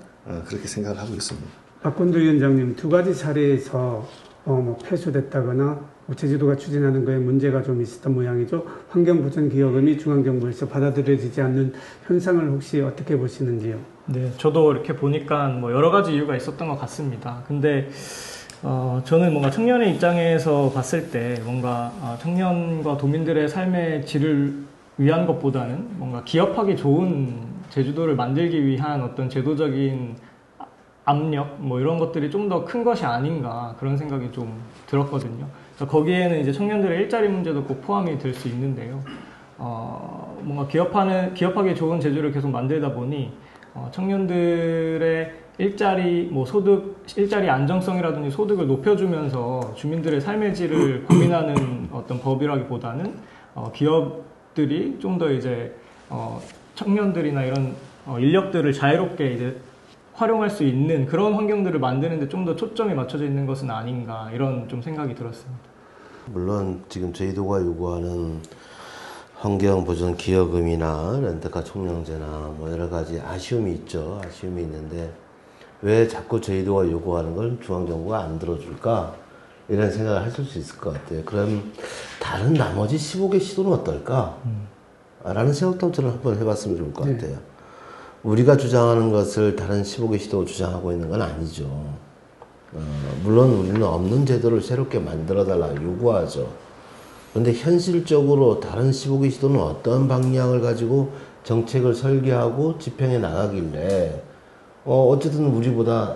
그렇게 생각을 하고 있습니다. 박건도 위원장님, 두 가지 사례에서 폐수됐다거나 제주도가 추진하는 거에 문제가 좀 있었던 모양이죠. 환경보전기여금이 중앙정부에서 받아들여지지 않는 현상을 혹시 어떻게 보시는지요? 네, 저도 이렇게 보니까 여러 가지 이유가 있었던 것 같습니다. 근데 저는 뭔가 청년의 입장에서 봤을 때 뭔가 청년과 도민들의 삶의 질을 위한 것보다는 뭔가 기업하기 좋은 제주도를 만들기 위한 어떤 제도적인 압력 이런 것들이 좀 더 큰 것이 아닌가 그런 생각이 좀 들었거든요. 거기에는 이제 청년들의 일자리 문제도 꼭 포함이 될 수 있는데요. 뭔가 기업하기 좋은 제주를 계속 만들다 보니 청년들의 일자리, 일자리 안정성이라든지 소득을 높여주면서 주민들의 삶의 질을 고민하는 어떤 법이라기보다는 것들이 좀 더 이제 청년들이나 이런 인력들을 자유롭게 이제 활용할 수 있는 그런 환경들을 만드는데 좀 더 초점이 맞춰져 있는 것은 아닌가 이런 좀 생각이 들었습니다. 물론 지금 제주도가 요구하는 환경보전 기여금이나 렌터카 총량제나 뭐 여러 가지 아쉬움이 있죠. 아쉬움이 있는데 왜 자꾸 제주도가 요구하는 걸 중앙정부가 안 들어줄까? 이런 생각을 하실 수 있을 것 같아요. 그럼 다른 나머지 15개 시도는 어떨까? 라는 생각도 저는 한번 해봤으면 좋을 것 같아요. 우리가 주장하는 것을 다른 15개 시도가 주장하고 있는 건 아니죠. 물론 우리는 없는 제도를 새롭게 만들어달라 요구하죠. 그런데 현실적으로 다른 15개 시도는 어떤 방향을 가지고 정책을 설계하고 집행해 나가길래 어쨌든 우리보다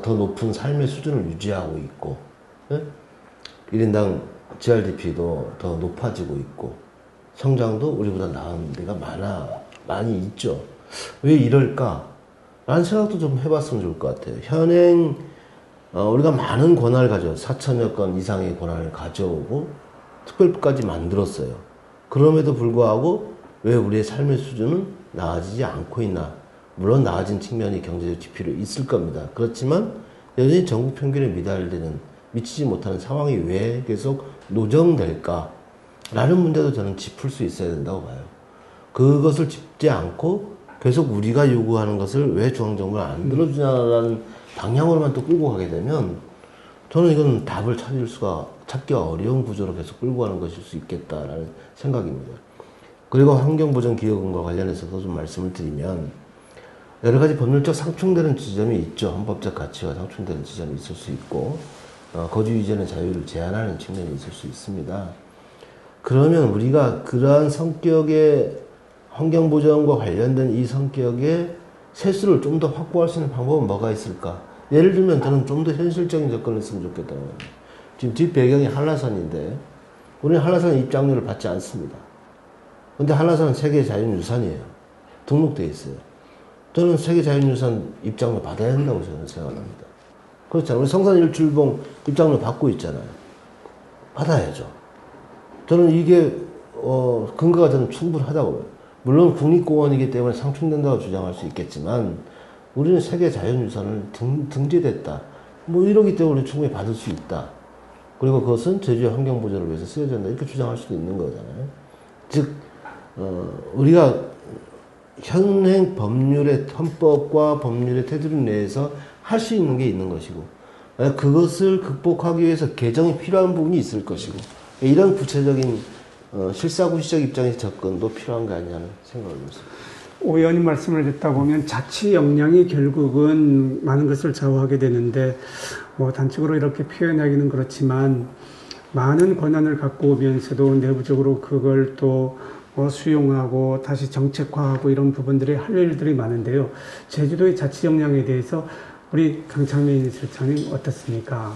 더 높은 삶의 수준을 유지하고 있고 1인당 GRDP도 더 높아지고 있고 성장도 우리보다 나은 데가 많이 있죠. 왜 이럴까? 라는 생각도 좀 해봤으면 좋을 것 같아요. 현행 우리가 많은 권한을 4천여 건 이상의 권한을 가져오고 특별법까지 만들었어요. 그럼에도 불구하고 왜 우리의 삶의 수준은 나아지지 않고 있나? 물론 나아진 측면이 경제적 지표로 있을 겁니다. 그렇지만 여전히 전국 평균에 미치지 못하는 상황이 왜 계속 노정될까? 라는 문제도 저는 짚을 수 있어야 된다고 봐요. 그것을 짚지 않고 계속 우리가 요구하는 것을 왜 중앙정부가 안 들어주냐라는 방향으로만 또 끌고 가게 되면 저는 이건 답을 찾기 어려운 구조로 계속 끌고 가는 것일 수 있겠다라는 생각입니다. 그리고 환경보전기여금과 관련해서도 좀 말씀을 드리면 여러 가지 법률적 상충되는 지점이 있죠. 헌법적 가치와 상충되는 지점이 있을 수 있고 거주 이전의 자유를 제한하는 측면이 있을 수 있습니다. 그러면 우리가 그러한 성격의 환경보전과 관련된 이 성격의 세수를 좀 더 확보할 수 있는 방법은 뭐가 있을까? 예를 들면 저는 좀 더 현실적인 접근을 했으면 좋겠다고 합니다. 지금 뒷배경이 한라산인데 우리는 한라산 입장료를 받지 않습니다. 근데 한라산은 세계 자연유산이에요. 등록되어 있어요. 저는 세계 자연유산 입장료 받아야 한다고 저는 생각합니다. 그렇잖아요. 우리 성산일출봉 입장료 받고 있잖아요. 받아야죠. 저는 이게 근거가 저는 충분하다고 봐요. 물론 국립공원이기 때문에 상충된다고 주장할 수 있겠지만 우리는 세계 자연유산을 등재됐다. 뭐 이러기 때문에 충분히 받을 수 있다. 그리고 그것은 제주의 환경보전을 위해서 쓰여야 된다. 이렇게 주장할 수도 있는 거잖아요. 즉 우리가 현행 헌법과 법률의 테두리 내에서 할 수 있는 게 있는 것이고 그것을 극복하기 위해서 개정이 필요한 부분이 있을 것이고 이런 구체적인 실사구시적 입장에서 접근도 필요한 거 아니냐는 생각을 했습니다. 오 의원님 말씀을 듣다 보면 자치 역량이 결국은 많은 것을 좌우하게 되는데 뭐 단적으로 이렇게 표현하기는 그렇지만 많은 권한을 갖고 오면서도 내부적으로 그걸 또 수용하고 다시 정책화하고 이런 부분들이 할 일들이 많은데요. 제주도의 자치 역량에 대해서 우리 강창민 실장님 어떻습니까?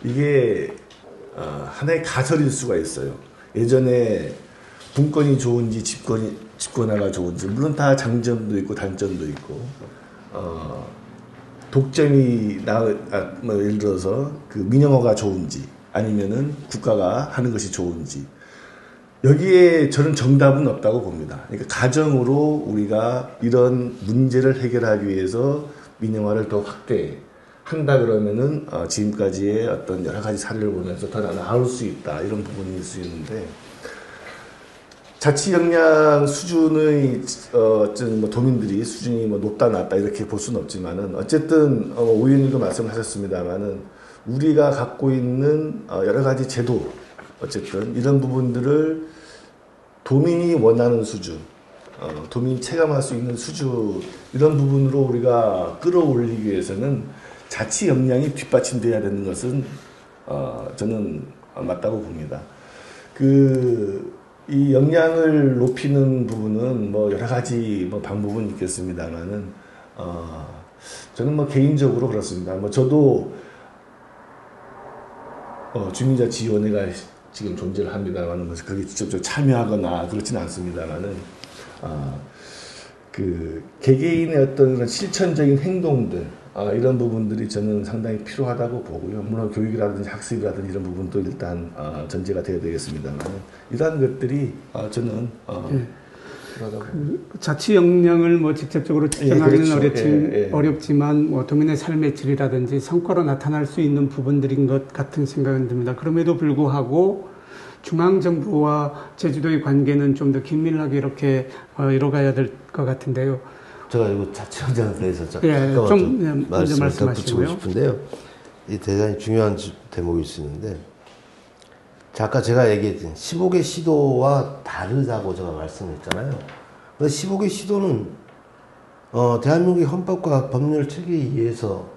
이게 하나의 가설일 수가 있어요. 예전에 분권이 좋은지 집권화가 좋은지 물론 다 장점도 있고 단점도 있고 독점이 뭐 예를 들어서 그 민영화가 좋은지 아니면은 국가가 하는 것이 좋은지 여기에 저는 정답은 없다고 봅니다. 그러니까 가정으로 우리가 이런 문제를 해결하기 위해서 민영화를 더 확대한다 그러면은 지금까지의 어떤 여러 가지 사례를 보면서 더 나을 수 있다 이런 부분일 수 있는데 자치 역량 수준의 뭐 도민들이 수준이 뭐 높다 낮다 이렇게 볼 수는 없지만은 어쨌든 오 의원님도 말씀하셨습니다만은 우리가 갖고 있는 여러 가지 제도 어쨌든 이런 부분들을 도민이 원하는 수준, 도민이 체감할 수 있는 수준 이런 부분으로 우리가 끌어올리기 위해서는 자치 역량이 뒷받침돼야 되는 것은 저는 맞다고 봅니다. 이 역량을 높이는 부분은 뭐 여러 가지 뭐 방법은 있겠습니다만은 저는 뭐 개인적으로 그렇습니다. 뭐 저도 주민자치위원회가 지금 존재를 합니다만 거기에 직접적으로 참여하거나 그렇지는 않습니다만은 그 개개인의 어떤 그런 실천적인 행동들 이런 부분들이 저는 상당히 필요하다고 보고요. 물론 교육이라든지 학습이라든지 이런 부분도 일단 전제가 되어야 되겠습니다만 이러한 것들이 저는 그 자치 역량을 뭐 직접적으로 측정하기는 그렇죠. 어렵지만 뭐 도민의 삶의 질이라든지 성과로 나타날 수 있는 부분들인 것 같은 생각은 듭니다. 그럼에도 불구하고 중앙정부와 제주도의 관계는 좀 더 긴밀하게 이렇게 이뤄가야 될 것 같은데요. 제가 이거 자치 역량에 대해서 좀 먼저 말씀하시고요. 싶은데요. 이 대단히 중요한 대목일 수 있는데, 아까 제가 얘기했던 15개 시도와 다르다고 제가 말씀했잖아요. 근데 15개 시도는 대한민국의 헌법과 법률 체계에 의해서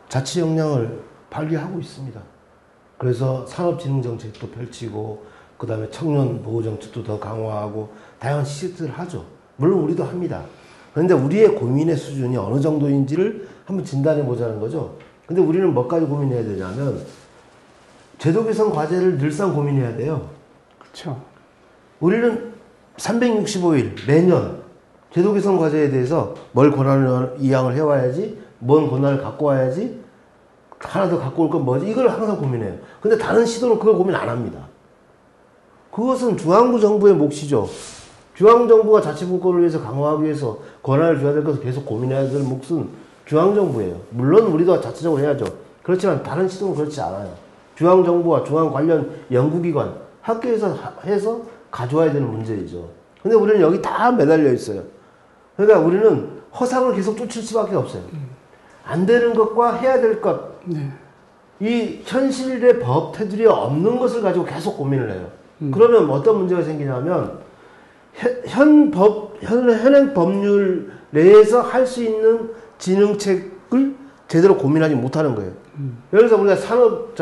자치 역량을 발휘하고 있습니다. 그래서 산업진흥정책도 펼치고 그 다음에 청년 보호정책도 더 강화하고 다양한 시스템을 하죠. 물론 우리도 합니다. 그런데 우리의 고민의 수준이 어느 정도인지를 한번 진단해 보자는 거죠. 근데 우리는 뭐까지 고민해야 되냐면 제도 개선 과제를 늘상 고민해야 돼요. 그렇죠. 우리는 365일 매년 제도 개선 과제에 대해서 뭘 권한을 이양을 해와야지, 뭔 권한을 갖고 와야지, 하나 더 갖고 올 건 뭐지? 이걸 항상 고민해요. 근데 다른 시도는 그걸 고민 안 합니다. 그것은 중앙부 정부의 몫이죠. 중앙정부가 자치분권을 위해서 강화하기 위해서 권한을 줘야 될 것을 계속 고민해야 될 몫은 중앙정부예요. 물론 우리도 자체적으로 해야죠. 그렇지만 다른 시도는 그렇지 않아요. 중앙정부와 중앙 관련 연구기관, 학교에서 해서 가져와야 되는 문제이죠. 근데 우리는 여기 다 매달려 있어요. 그러니까 우리는 허상을 계속 쫓을 수밖에 없어요. 안 되는 것과 해야 될 것, 이 현실의 법 테두리 없는 것을 가지고 계속 고민을 해요. 그러면 어떤 문제가 생기냐면 현행 법률 내에서 할 수 있는 진흥책을 제대로 고민하지 못하는 거예요. 예를 들어서 우리가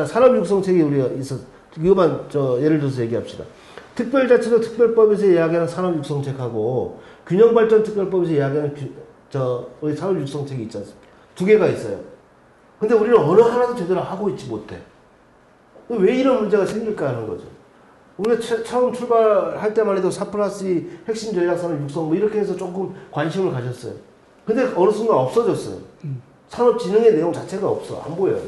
산업육성책이 우리가 있어, 이거만 예를 들어서 얘기합시다. 특별자치도 특별법에서 이야기하는 산업육성책하고 균형발전특별법에서 이야기하는 우리 산업육성책이 있지 않습니까? 두 개가 있어요. 근데 우리는 어느 하나도 제대로 하고 있지 못해. 왜 이런 문제가 생길까 하는 거죠. 우리가 처음 출발할 때만 해도 4+2 핵심 전략산업 육성 뭐 이렇게 해서 조금 관심을 가졌어요. 근데 어느 순간 없어졌어요. 산업진흥의 내용 자체가 없어. 안 보여요.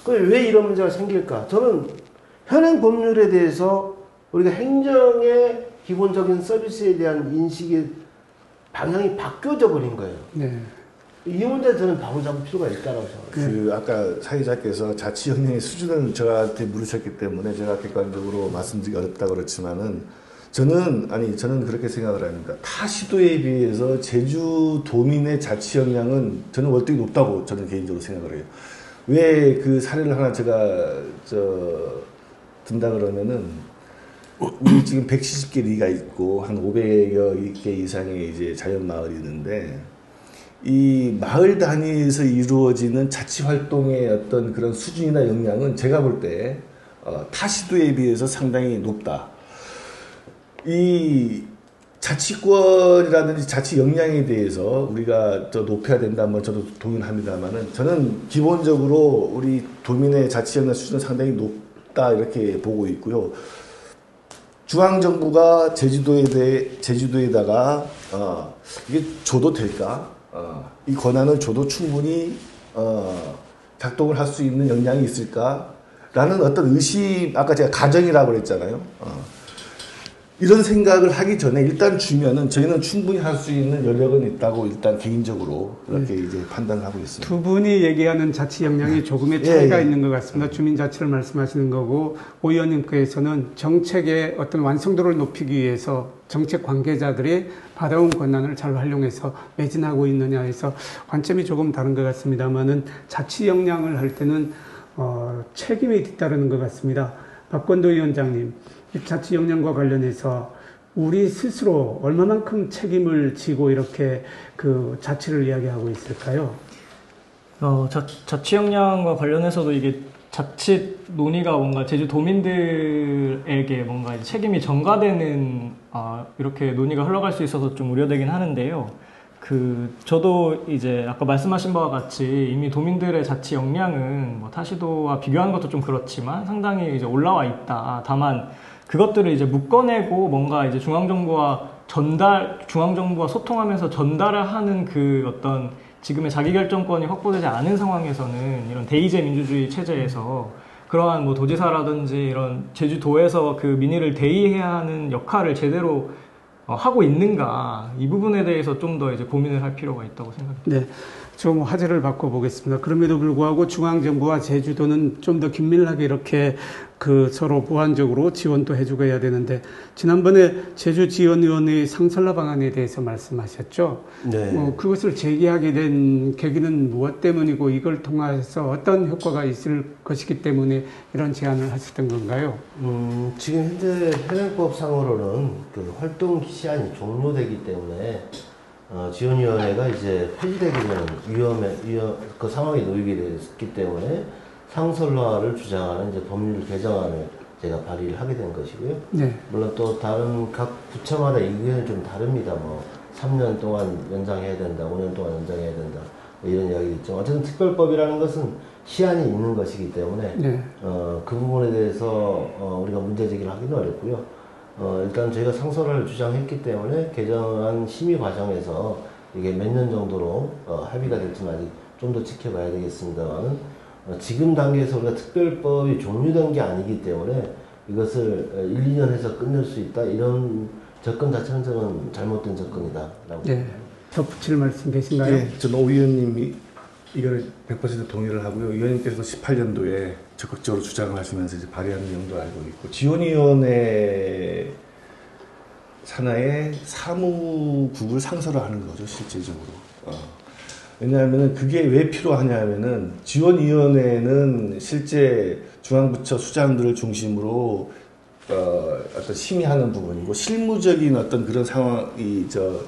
왜 이런 문제가 생길까? 저는 현행 법률에 대해서 우리가 행정의 기본적인 서비스에 대한 인식의 방향이 바뀌어져 버린 거예요. 네. 이 문제에 저는 밥을 잡을 필요가 있다고 생각해요. 아까 사회자께서 자치 역량의 수준을 저한테 물으셨기 때문에 제가 객관적으로 말씀드리기 어렵다고 그렇지만은 저는 그렇게 생각을 합니다. 타 시도에 비해서 제주도민의 자치 역량은 저는 월등히 높다고 저는 개인적으로 생각을 해요. 왜 그 사례를 하나 제가 든다 그러면은 우리 지금 170개 리가 있고 한 500여 개 이상의 이제 자연마을이 있는데 이 마을 단위에서 이루어지는 자치 활동의 어떤 그런 수준이나 역량은 제가 볼 때 타 시도에 비해서 상당히 높다. 이 자치권이라든지 자치 역량에 대해서 우리가 높여야 된다면 저도 동의합니다만은 저는 기본적으로 우리 도민의 자치 역량 수준은 상당히 높다 이렇게 보고 있고요. 중앙정부가 제주도에다가 이게 줘도 될까? 이 권한을 줘도 충분히 작동을 할 수 있는 역량이 있을까라는 어떤 의심, 아까 제가 가정이라고 그랬잖아요. 이런 생각을 하기 전에 일단 주면은 저희는 충분히 할 수 있는 여력은 있다고 일단 개인적으로 그렇게 이제 판단을 하고 있습니다. 두 분이 얘기하는 자치 역량이 조금의 차이가 있는 것 같습니다. 주민자치를 말씀하시는 거고, 오 의원님께서는 정책의 어떤 완성도를 높이기 위해서 정책 관계자들이 받아온 권한을 잘 활용해서 매진하고 있느냐 해서 관점이 조금 다른 것 같습니다만은 자치 역량을 할 때는 책임이 뒤따르는 것 같습니다. 박건도 위원장님, 자치 역량과 관련해서 우리 스스로 얼마만큼 책임을 지고 이렇게 그 자치를 이야기하고 있을까요? 자치 역량과 관련해서도 이게 자칫 논의가 뭔가 제주도민들에게 뭔가 책임이 전가되는 이렇게 논의가 흘러갈 수 있어서 좀 우려되긴 하는데요. 저도 이제 아까 말씀하신 바와 같이 이미 도민들의 자치 역량은 뭐 타시도와 비교하는 것도 좀 그렇지만 상당히 이제 올라와 있다. 다만 그것들을 이제 묶어내고 뭔가 이제 중앙정부와 소통하면서 전달을 하는 그 어떤 지금의 자기결정권이 확보되지 않은 상황에서는 이런 대의제 민주주의 체제에서 그러한 뭐 도지사라든지 이런 제주도에서 그 민의를 대의해야 하는 역할을 제대로 하고 있는가, 이 부분에 대해서 좀 더 이제 고민을 할 필요가 있다고 생각합니다. 네, 좀 화제를 바꿔보겠습니다. 그럼에도 불구하고 중앙정부와 제주도는 좀 더 긴밀하게 이렇게 서로 보완적으로 지원도 해주고 해야 되는데, 지난번에 제주지원위원회의 상설화 방안에 대해서 말씀하셨죠? 네. 그것을 제기하게 된 계기는 무엇 때문이고, 이걸 통해서 어떤 효과가 있을 것이기 때문에 이런 제안을 하셨던 건가요? 지금 현재 현행법상으로는 그 활동 시한이 종료되기 때문에 지원위원회가 이제 폐지되게 되는 그 상황에 놓이게 됐기 때문에 상설화를 주장하는 이제 법률 개정안을 제가 발의를 하게 된 것이고요. 네. 물론 또 다른 각 부처마다 의견은 좀 다릅니다. 3년 동안 연장해야 된다, 5년 동안 연장해야 된다, 이런 이야기도 있죠. 어쨌든 특별법이라는 것은 시한이 있는 것이기 때문에 네. 그 부분에 대해서 우리가 문제 제기를 하기는 어렵고요. 일단 저희가 상설화를 주장했기 때문에 개정안 심의 과정에서 이게 몇 년 정도로 합의가 될지는 아직 좀 더 지켜봐야 되겠습니다만, 지금 단계에서 우리가 특별법이 종료된 게 아니기 때문에 이것을 1, 2년 해서 끝낼 수 있다, 이런 접근 자체는 저는 잘못된 접근이다라고. 네. 덧붙일 말씀 계신가요? 예, 저는 오 의원님이 이걸 100% 동의를 하고요. 의원님께서도 18년도에 적극적으로 주장을 하시면서 이제 발의한 내용도 알고 있고, 지원위원회 산하의 사무국을 상설화하는 거죠, 실제적으로. 왜냐하면 그게 왜 필요하냐면은, 지원위원회는 실제 중앙부처 수장들을 중심으로 어떤 심의하는 부분이고, 실무적인 어떤 그런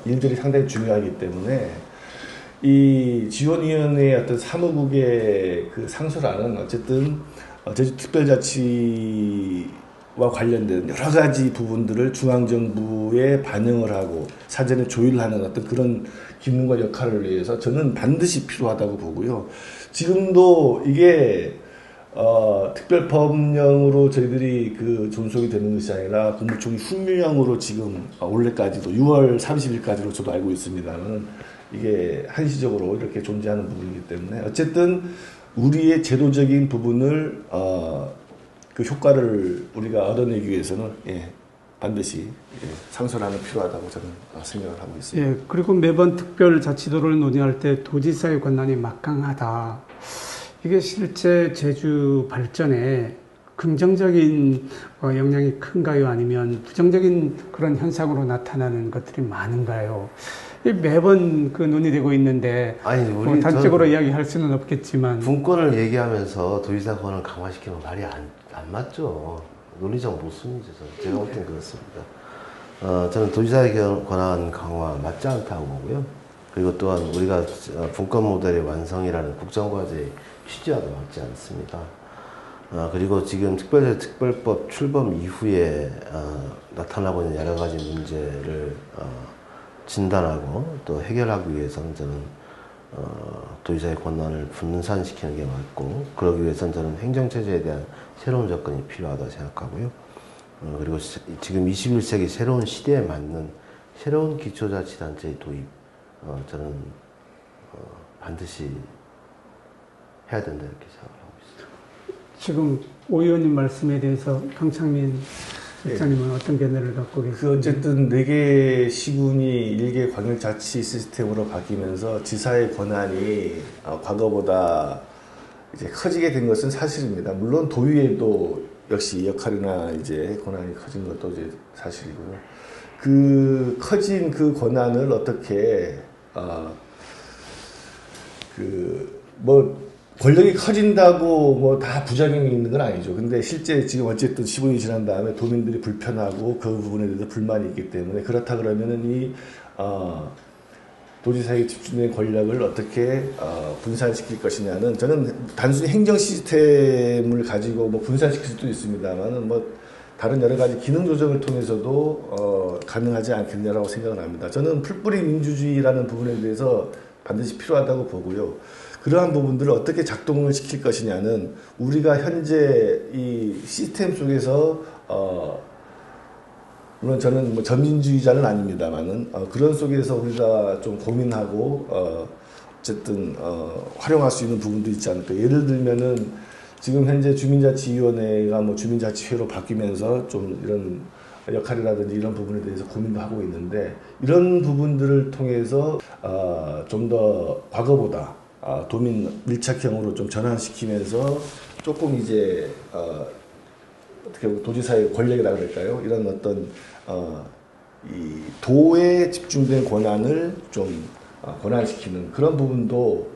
일들이 상당히 중요하기 때문에, 이 지원위원회의 어떤 사무국의 그 상설화는 어쨌든 제주특별자치와 관련된 여러 가지 부분들을 중앙정부에 반영을 하고 사전에 조율하는 어떤 그런 기능과 역할을 위해서 저는 반드시 필요하다고 보고요. 지금도 이게 특별법령으로 저희들이 그 존속이 되는 것이 아니라 국무총리 훈령으로 지금 올해까지도 6월 30일까지로 저도 알고 있습니다만, 이게 한시적으로 이렇게 존재하는 부분이기 때문에 어쨌든 우리의 제도적인 부분을 그 효과를 우리가 얻어내기 위해서는 반드시 상설화는 필요하다고 저는 생각을 하고 있습니다. 예, 그리고 매번 특별자치도를 논의할 때 도지사의 권한이 막강하다. 이게 실제 제주 발전에 긍정적인 영향이 큰가요? 아니면 부정적인 그런 현상으로 나타나는 것들이 많은가요? 매번 논의되고 있는데, 아니, 우리 단적으로 이야기할 수는 없겠지만. 분권을 얘기하면서 도지사 권한을 강화시키면 말이 안 맞죠. 논리적 모순이죠. 제가 볼 땐 그렇습니다. 저는 도지사의 권한 강화 맞지 않다고 보고요. 그리고 또한 우리가 분권 모델의 완성이라는 국정과제의 취지와도 맞지 않습니다. 그리고 지금 특별법 출범 이후에 나타나고 있는 여러 가지 문제를 진단하고 또 해결하기 위해서는 저는 도지사의 권한을 분산시키는 게 맞고, 그러기 위해서는 저는 행정체제에 대한 새로운 접근이 필요하다고 생각하고요. 그리고 지금 21세기 새로운 시대에 맞는 새로운 기초자치단체의 도입, 저는 반드시 해야 된다, 이렇게 생각하고 있습니다. 지금 오 의원님 말씀에 대해서 강창민 실장님은 어떤 견해를 갖고 계십니까? 어쨌든 4개 시군이 1개 광역자치 시스템으로 바뀌면서 지사의 권한이 과거보다 이제 커지게 된 것은 사실입니다. 물론 도의회도 역시 역할이나 이제 권한이 커진 것도 이제 사실이고요. 그 커진 그 권한을 어떻게 권력이 커진다고 다 부작용이 있는 건 아니죠. 근데 실제 지금 어쨌든 15년이 지난 다음에 도민들이 불편하고 그 부분에 대해서 불만이 있기 때문에, 그렇다 그러면은 이 도지사에게 집중된 권력을 어떻게 분산시킬 것이냐는, 저는 단순히 행정 시스템을 가지고 분산시킬 수도 있습니다만은 다른 여러 가지 기능 조정을 통해서도 가능하지 않겠냐라고 생각을 합니다. 저는 풀뿌리 민주주의라는 부분에 대해서 반드시 필요하다고 보고요. 그러한 부분들을 어떻게 작동을 시킬 것이냐는, 우리가 현재 이 시스템 속에서 물론 저는 전민주의자는 아닙니다만은 그런 속에서 우리가 좀 고민하고 어쨌든 활용할 수 있는 부분도 있지 않을까. 예를 들면은 지금 현재 주민자치위원회가 뭐 주민자치회로 바뀌면서 좀 이런 역할이라든지 이런 부분에 대해서 고민도 하고 있는데, 이런 부분들을 통해서 좀 더 과거보다 도민 밀착형으로 좀 전환시키면서 조금 이제 어떻게 보면 도지사의 권력이라 그럴까요? 이런 어떤 이 도에 집중된 권한을 좀 권한시키는 그런 부분도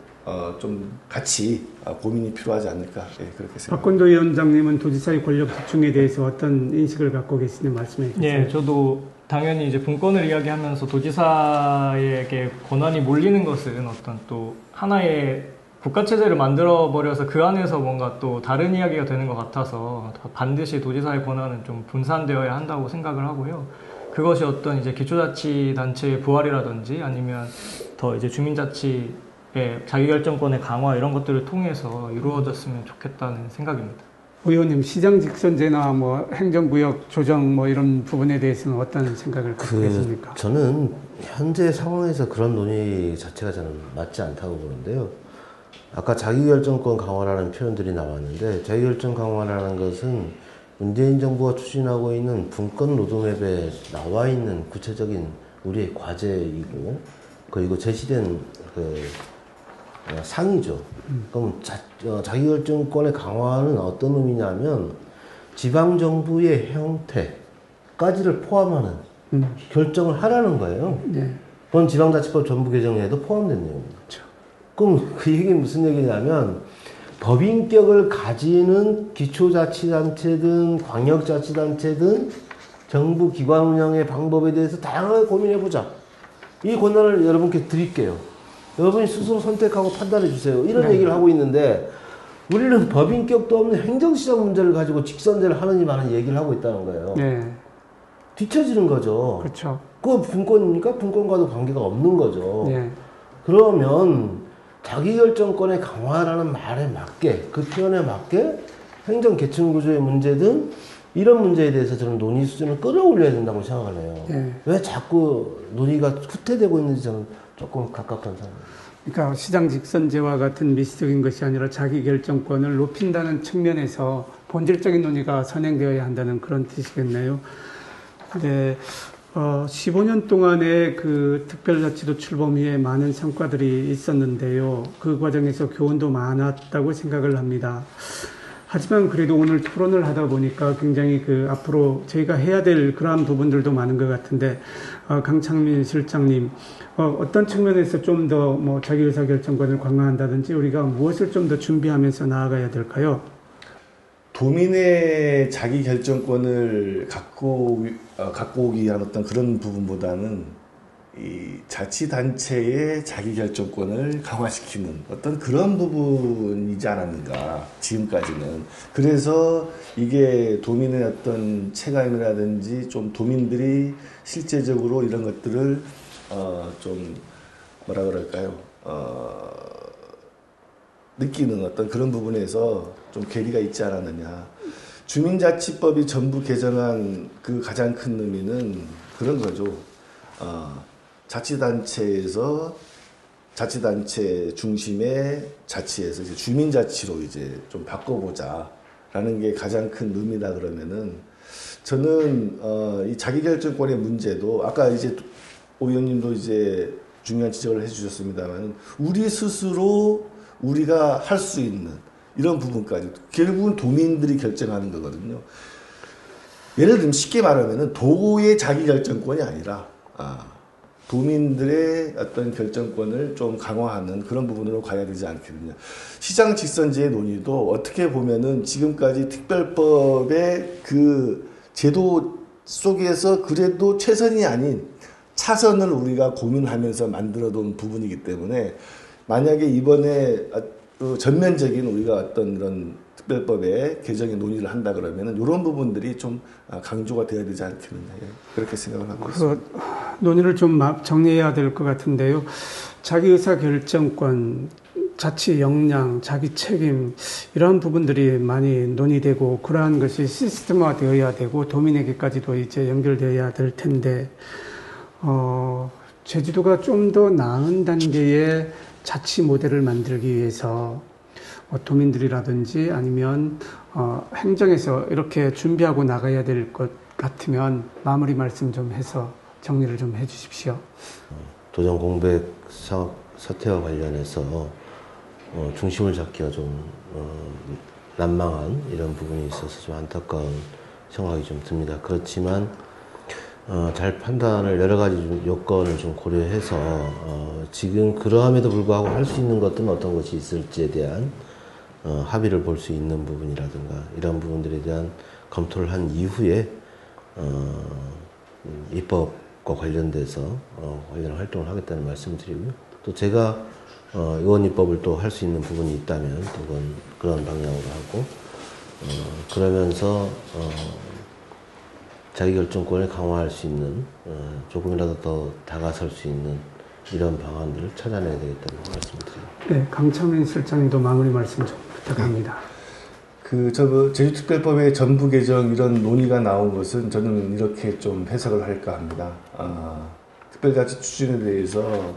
좀 같이 고민이 필요하지 않을까, 그렇게 생각합니다. 박건도 위원장님은 도지사의 권력 집중에 대해서 어떤 인식을 갖고 계시는 말씀해 주세요. 예, 저도 당연히 이제 분권을 이야기하면서 도지사에게 권한이 몰리는 것은 어떤 또 하나의 국가체제를 만들어버려서 그 안에서 뭔가 또 다른 이야기가 되는 것 같아서 반드시 도지사의 권한은 좀 분산되어야 한다고 생각을 하고요. 그것이 어떤 이제 기초자치단체의 부활이라든지 아니면 더 이제 주민자치의 자기결정권의 강화 이런 것들을 통해서 이루어졌으면 좋겠다는 생각입니다. 의원님, 시장 직선제나 뭐 행정구역 조정 뭐 이런 부분에 대해서는 어떤 생각을 갖고 계십니까? 저는 현재 상황에서 그런 논의 자체가 저는 맞지 않다고 보는데요. 아까 자기결정권 강화라는 표현들이 나왔는데, 자기결정 강화라는 것은 문재인 정부가 추진하고 있는 분권 로드맵에 나와 있는 구체적인 우리의 과제이고, 그리고 제시된 그 상이죠. 그럼 자기결정권의 강화는 어떤 의미냐면 지방정부의 형태까지를 포함하는 결정을 하라는 거예요. 네. 그건 지방자치법 전부 개정에도 포함된 내용입니다. 그렇죠. 그럼 그 얘기는 무슨 얘기냐면 법인격을 가지는 기초자치단체든 광역자치단체든 정부 기관 운영의 방법에 대해서 다양하게 고민해보자. 이 권한을 여러분께 드릴게요. 여러분이 스스로 선택하고 판단해 주세요. 이런 얘기를 하고 있는데, 우리는 법인격도 없는 행정시장 문제를 가지고 직선제를 하느니 마는 얘기를 하고 있다는 거예요. 네. 뒤처지는 거죠. 그렇죠. 그거 분권입니까? 분권과도 관계가 없는 거죠. 네. 그러면 자기결정권의 강화라는 말에 맞게, 그 표현에 맞게 행정계층구조의 문제든 이런 문제에 대해서 저는 논의 수준을 끌어올려야 된다고 생각을 해요. 네. 왜 자꾸 논의가 후퇴되고 있는지 저는 조금 갑갑한 상황입니다. 그러니까 시장 직선제와 같은 미시적인 것이 아니라 자기결정권을 높인다는 측면에서 본질적인 논의가 선행되어야 한다는 그런 뜻이겠네요. 네. 15년 동안의 그 특별자치도 출범 후에 많은 성과들이 있었는데요. 그 과정에서 교훈도 많았다고 생각을 합니다. 하지만 그래도 오늘 토론을 하다 보니까 굉장히 그 앞으로 저희가 해야 될 그러한 부분들도 많은 것 같은데, 강창민 실장님, 어떤 측면에서 좀 더 뭐 자기 의사결정권을 강화한다든지 우리가 무엇을 좀 더 준비하면서 나아가야 될까요? 도민의 자기 결정권을 갖고 오기 위한 어떤 그런 부분보다는 이 자치단체의 자기 결정권을 강화시키는 어떤 그런 부분이지 않았는가, 지금까지는. 그래서 이게 도민의 어떤 체감이라든지 좀 도민들이 실제적으로 이런 것들을 좀 뭐라 그럴까요? 느끼는 어떤 그런 부분에서 좀 괴리가 있지 않았느냐. 주민자치법이 전부 개정한 그 가장 큰 의미는 그런 거죠. 자치단체에서 자치단체 중심의 자치에서 이제 주민자치로 이제 좀 바꿔보자라는 게 가장 큰 의미다 그러면은, 저는 이 자기결정권의 문제도 아까 이제 오 의원님도 이제 중요한 지적을 해주셨습니다만, 우리 스스로 우리가 할 수 있는 이런 부분까지 결국은 도민들이 결정하는 거거든요. 예를 들면 쉽게 말하면은 도의 자기결정권이 아니라 도민들의 어떤 결정권을 좀 강화하는 그런 부분으로 가야 되지 않겠느냐. 시장 직선제의 논의도 어떻게 보면은 지금까지 특별법의 그 제도 속에서 그래도 최선이 아닌 차선을 우리가 고민하면서 만들어둔 부분이기 때문에, 만약에 이번에 전면적인 우리가 어떤 이런 특별법의 개정의 논의를 한다 그러면은 이런 부분들이 좀 강조가 되어야 되지 않겠느냐, 그렇게 생각을 하고 있습니다. 논의를 좀 정리해야 될 것 같은데요. 자기 의사 결정권, 자치 역량, 자기 책임 이러한 부분들이 많이 논의되고, 그러한 것이 시스템화되어야 되고 도민에게까지도 이제 연결되어야 될 텐데, 제주도가 좀 더 나은 단계의 자치 모델을 만들기 위해서 도민들이라든지 아니면 행정에서 이렇게 준비하고 나가야 될 것 같으면 마무리 말씀 좀 해서 정리를 좀 해주십시오. 도전 공백 사태와 관련해서 중심을 잡기가 좀 난망한 이런 부분이 있어서 좀 안타까운 생각이 좀 듭니다. 그렇지만 잘 판단을 여러 가지 좀 요건을 좀 고려해서 지금 그러함에도 불구하고 할 수 있는 것들은 어떤 것이 있을지에 대한 합의를 볼 수 있는 부분이라든가 이런 부분들에 대한 검토를 한 이후에 입법과 관련돼서 관련 활동을 하겠다는 말씀을 드리고요. 또 제가 의원 입법을 또 할 수 있는 부분이 있다면 또 그런 방향으로 하고 그러면서 자기결정권을 강화할 수 있는 조금이라도 더 다가설 수 있는 이런 방안들을 찾아내야 되겠다는 말씀드립니다. 네, 강창민 실장님도 마무리 말씀 좀 부탁합니다. 제주특별법의 전부 개정 이런 논의가 나온 것은 저는 이렇게 좀 해석을 할까 합니다. 특별자치 추진에 대해서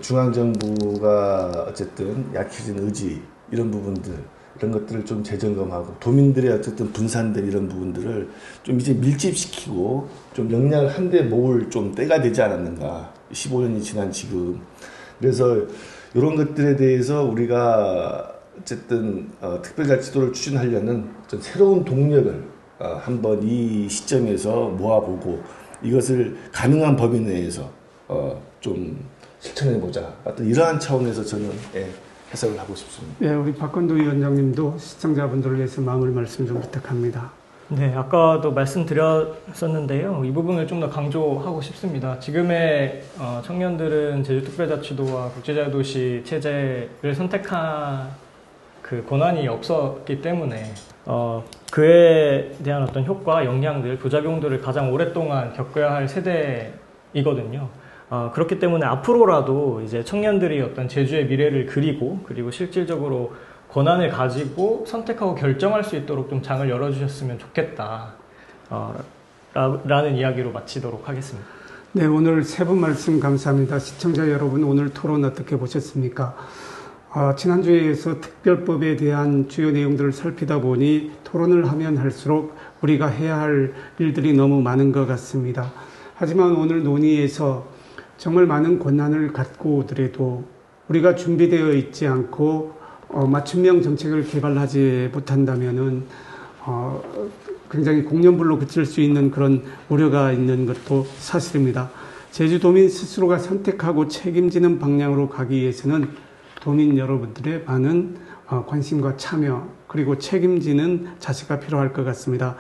중앙정부가 어쨌든 약해진 의지 이런 부분들 이런 것들을 좀 재점검하고 도민들의 어쨌든 분산된 이런 부분들을 좀 이제 밀집시키고 좀 역량을 한데 모을 좀 때가 되지 않았는가. 15년이 지난 지금. 그래서 이런 것들에 대해서 우리가 어쨌든 특별자치도를 추진하려는 좀 새로운 동력을 한번 이 시점에서 모아보고 이것을 가능한 범위 내에서 좀 실천해보자. 어떤 이러한 차원에서 저는 해석을 하고 싶습니다. 네, 우리 박건도 위원장님도 시청자분들을 위해서 마무리 말씀 좀 부탁합니다. 네, 아까도 말씀드렸었는데요. 이 부분을 좀 더 강조하고 싶습니다. 지금의 청년들은 제주특별자치도와 국제자유도시 체제를 선택한 그 권한이 없었기 때문에 그에 대한 어떤 효과, 영향들, 부작용들을 가장 오랫동안 겪어야 할 세대이거든요. 그렇기 때문에 앞으로라도 이제 청년들이 어떤 제주의 미래를 그리고 실질적으로 권한을 가지고 선택하고 결정할 수 있도록 좀 장을 열어주셨으면 좋겠다. 라는 이야기로 마치도록 하겠습니다. 네, 오늘 세 분 말씀 감사합니다. 시청자 여러분, 오늘 토론 어떻게 보셨습니까? 지난주에서 특별법에 대한 주요 내용들을 살피다 보니 토론을 하면 할수록 우리가 해야 할 일들이 너무 많은 것 같습니다. 하지만 오늘 논의에서 정말 많은 권한을 갖고 오더라도 우리가 준비되어 있지 않고 맞춤형 정책을 개발하지 못한다면은 굉장히 공연불로 그칠 수 있는 그런 우려가 있는 것도 사실입니다. 제주도민 스스로가 선택하고 책임지는 방향으로 가기 위해서는 도민 여러분들의 많은 관심과 참여 그리고 책임지는 자세가 필요할 것 같습니다.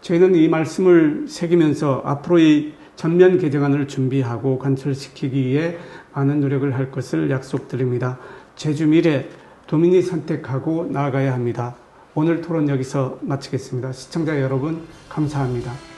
저희는 이 말씀을 새기면서 앞으로의 전면 개정안을 준비하고 관철시키기 위해 많은 노력을 할 것을 약속드립니다. 제주 미래 도민이 선택하고 나아가야 합니다. 오늘 토론 여기서 마치겠습니다. 시청자 여러분 감사합니다.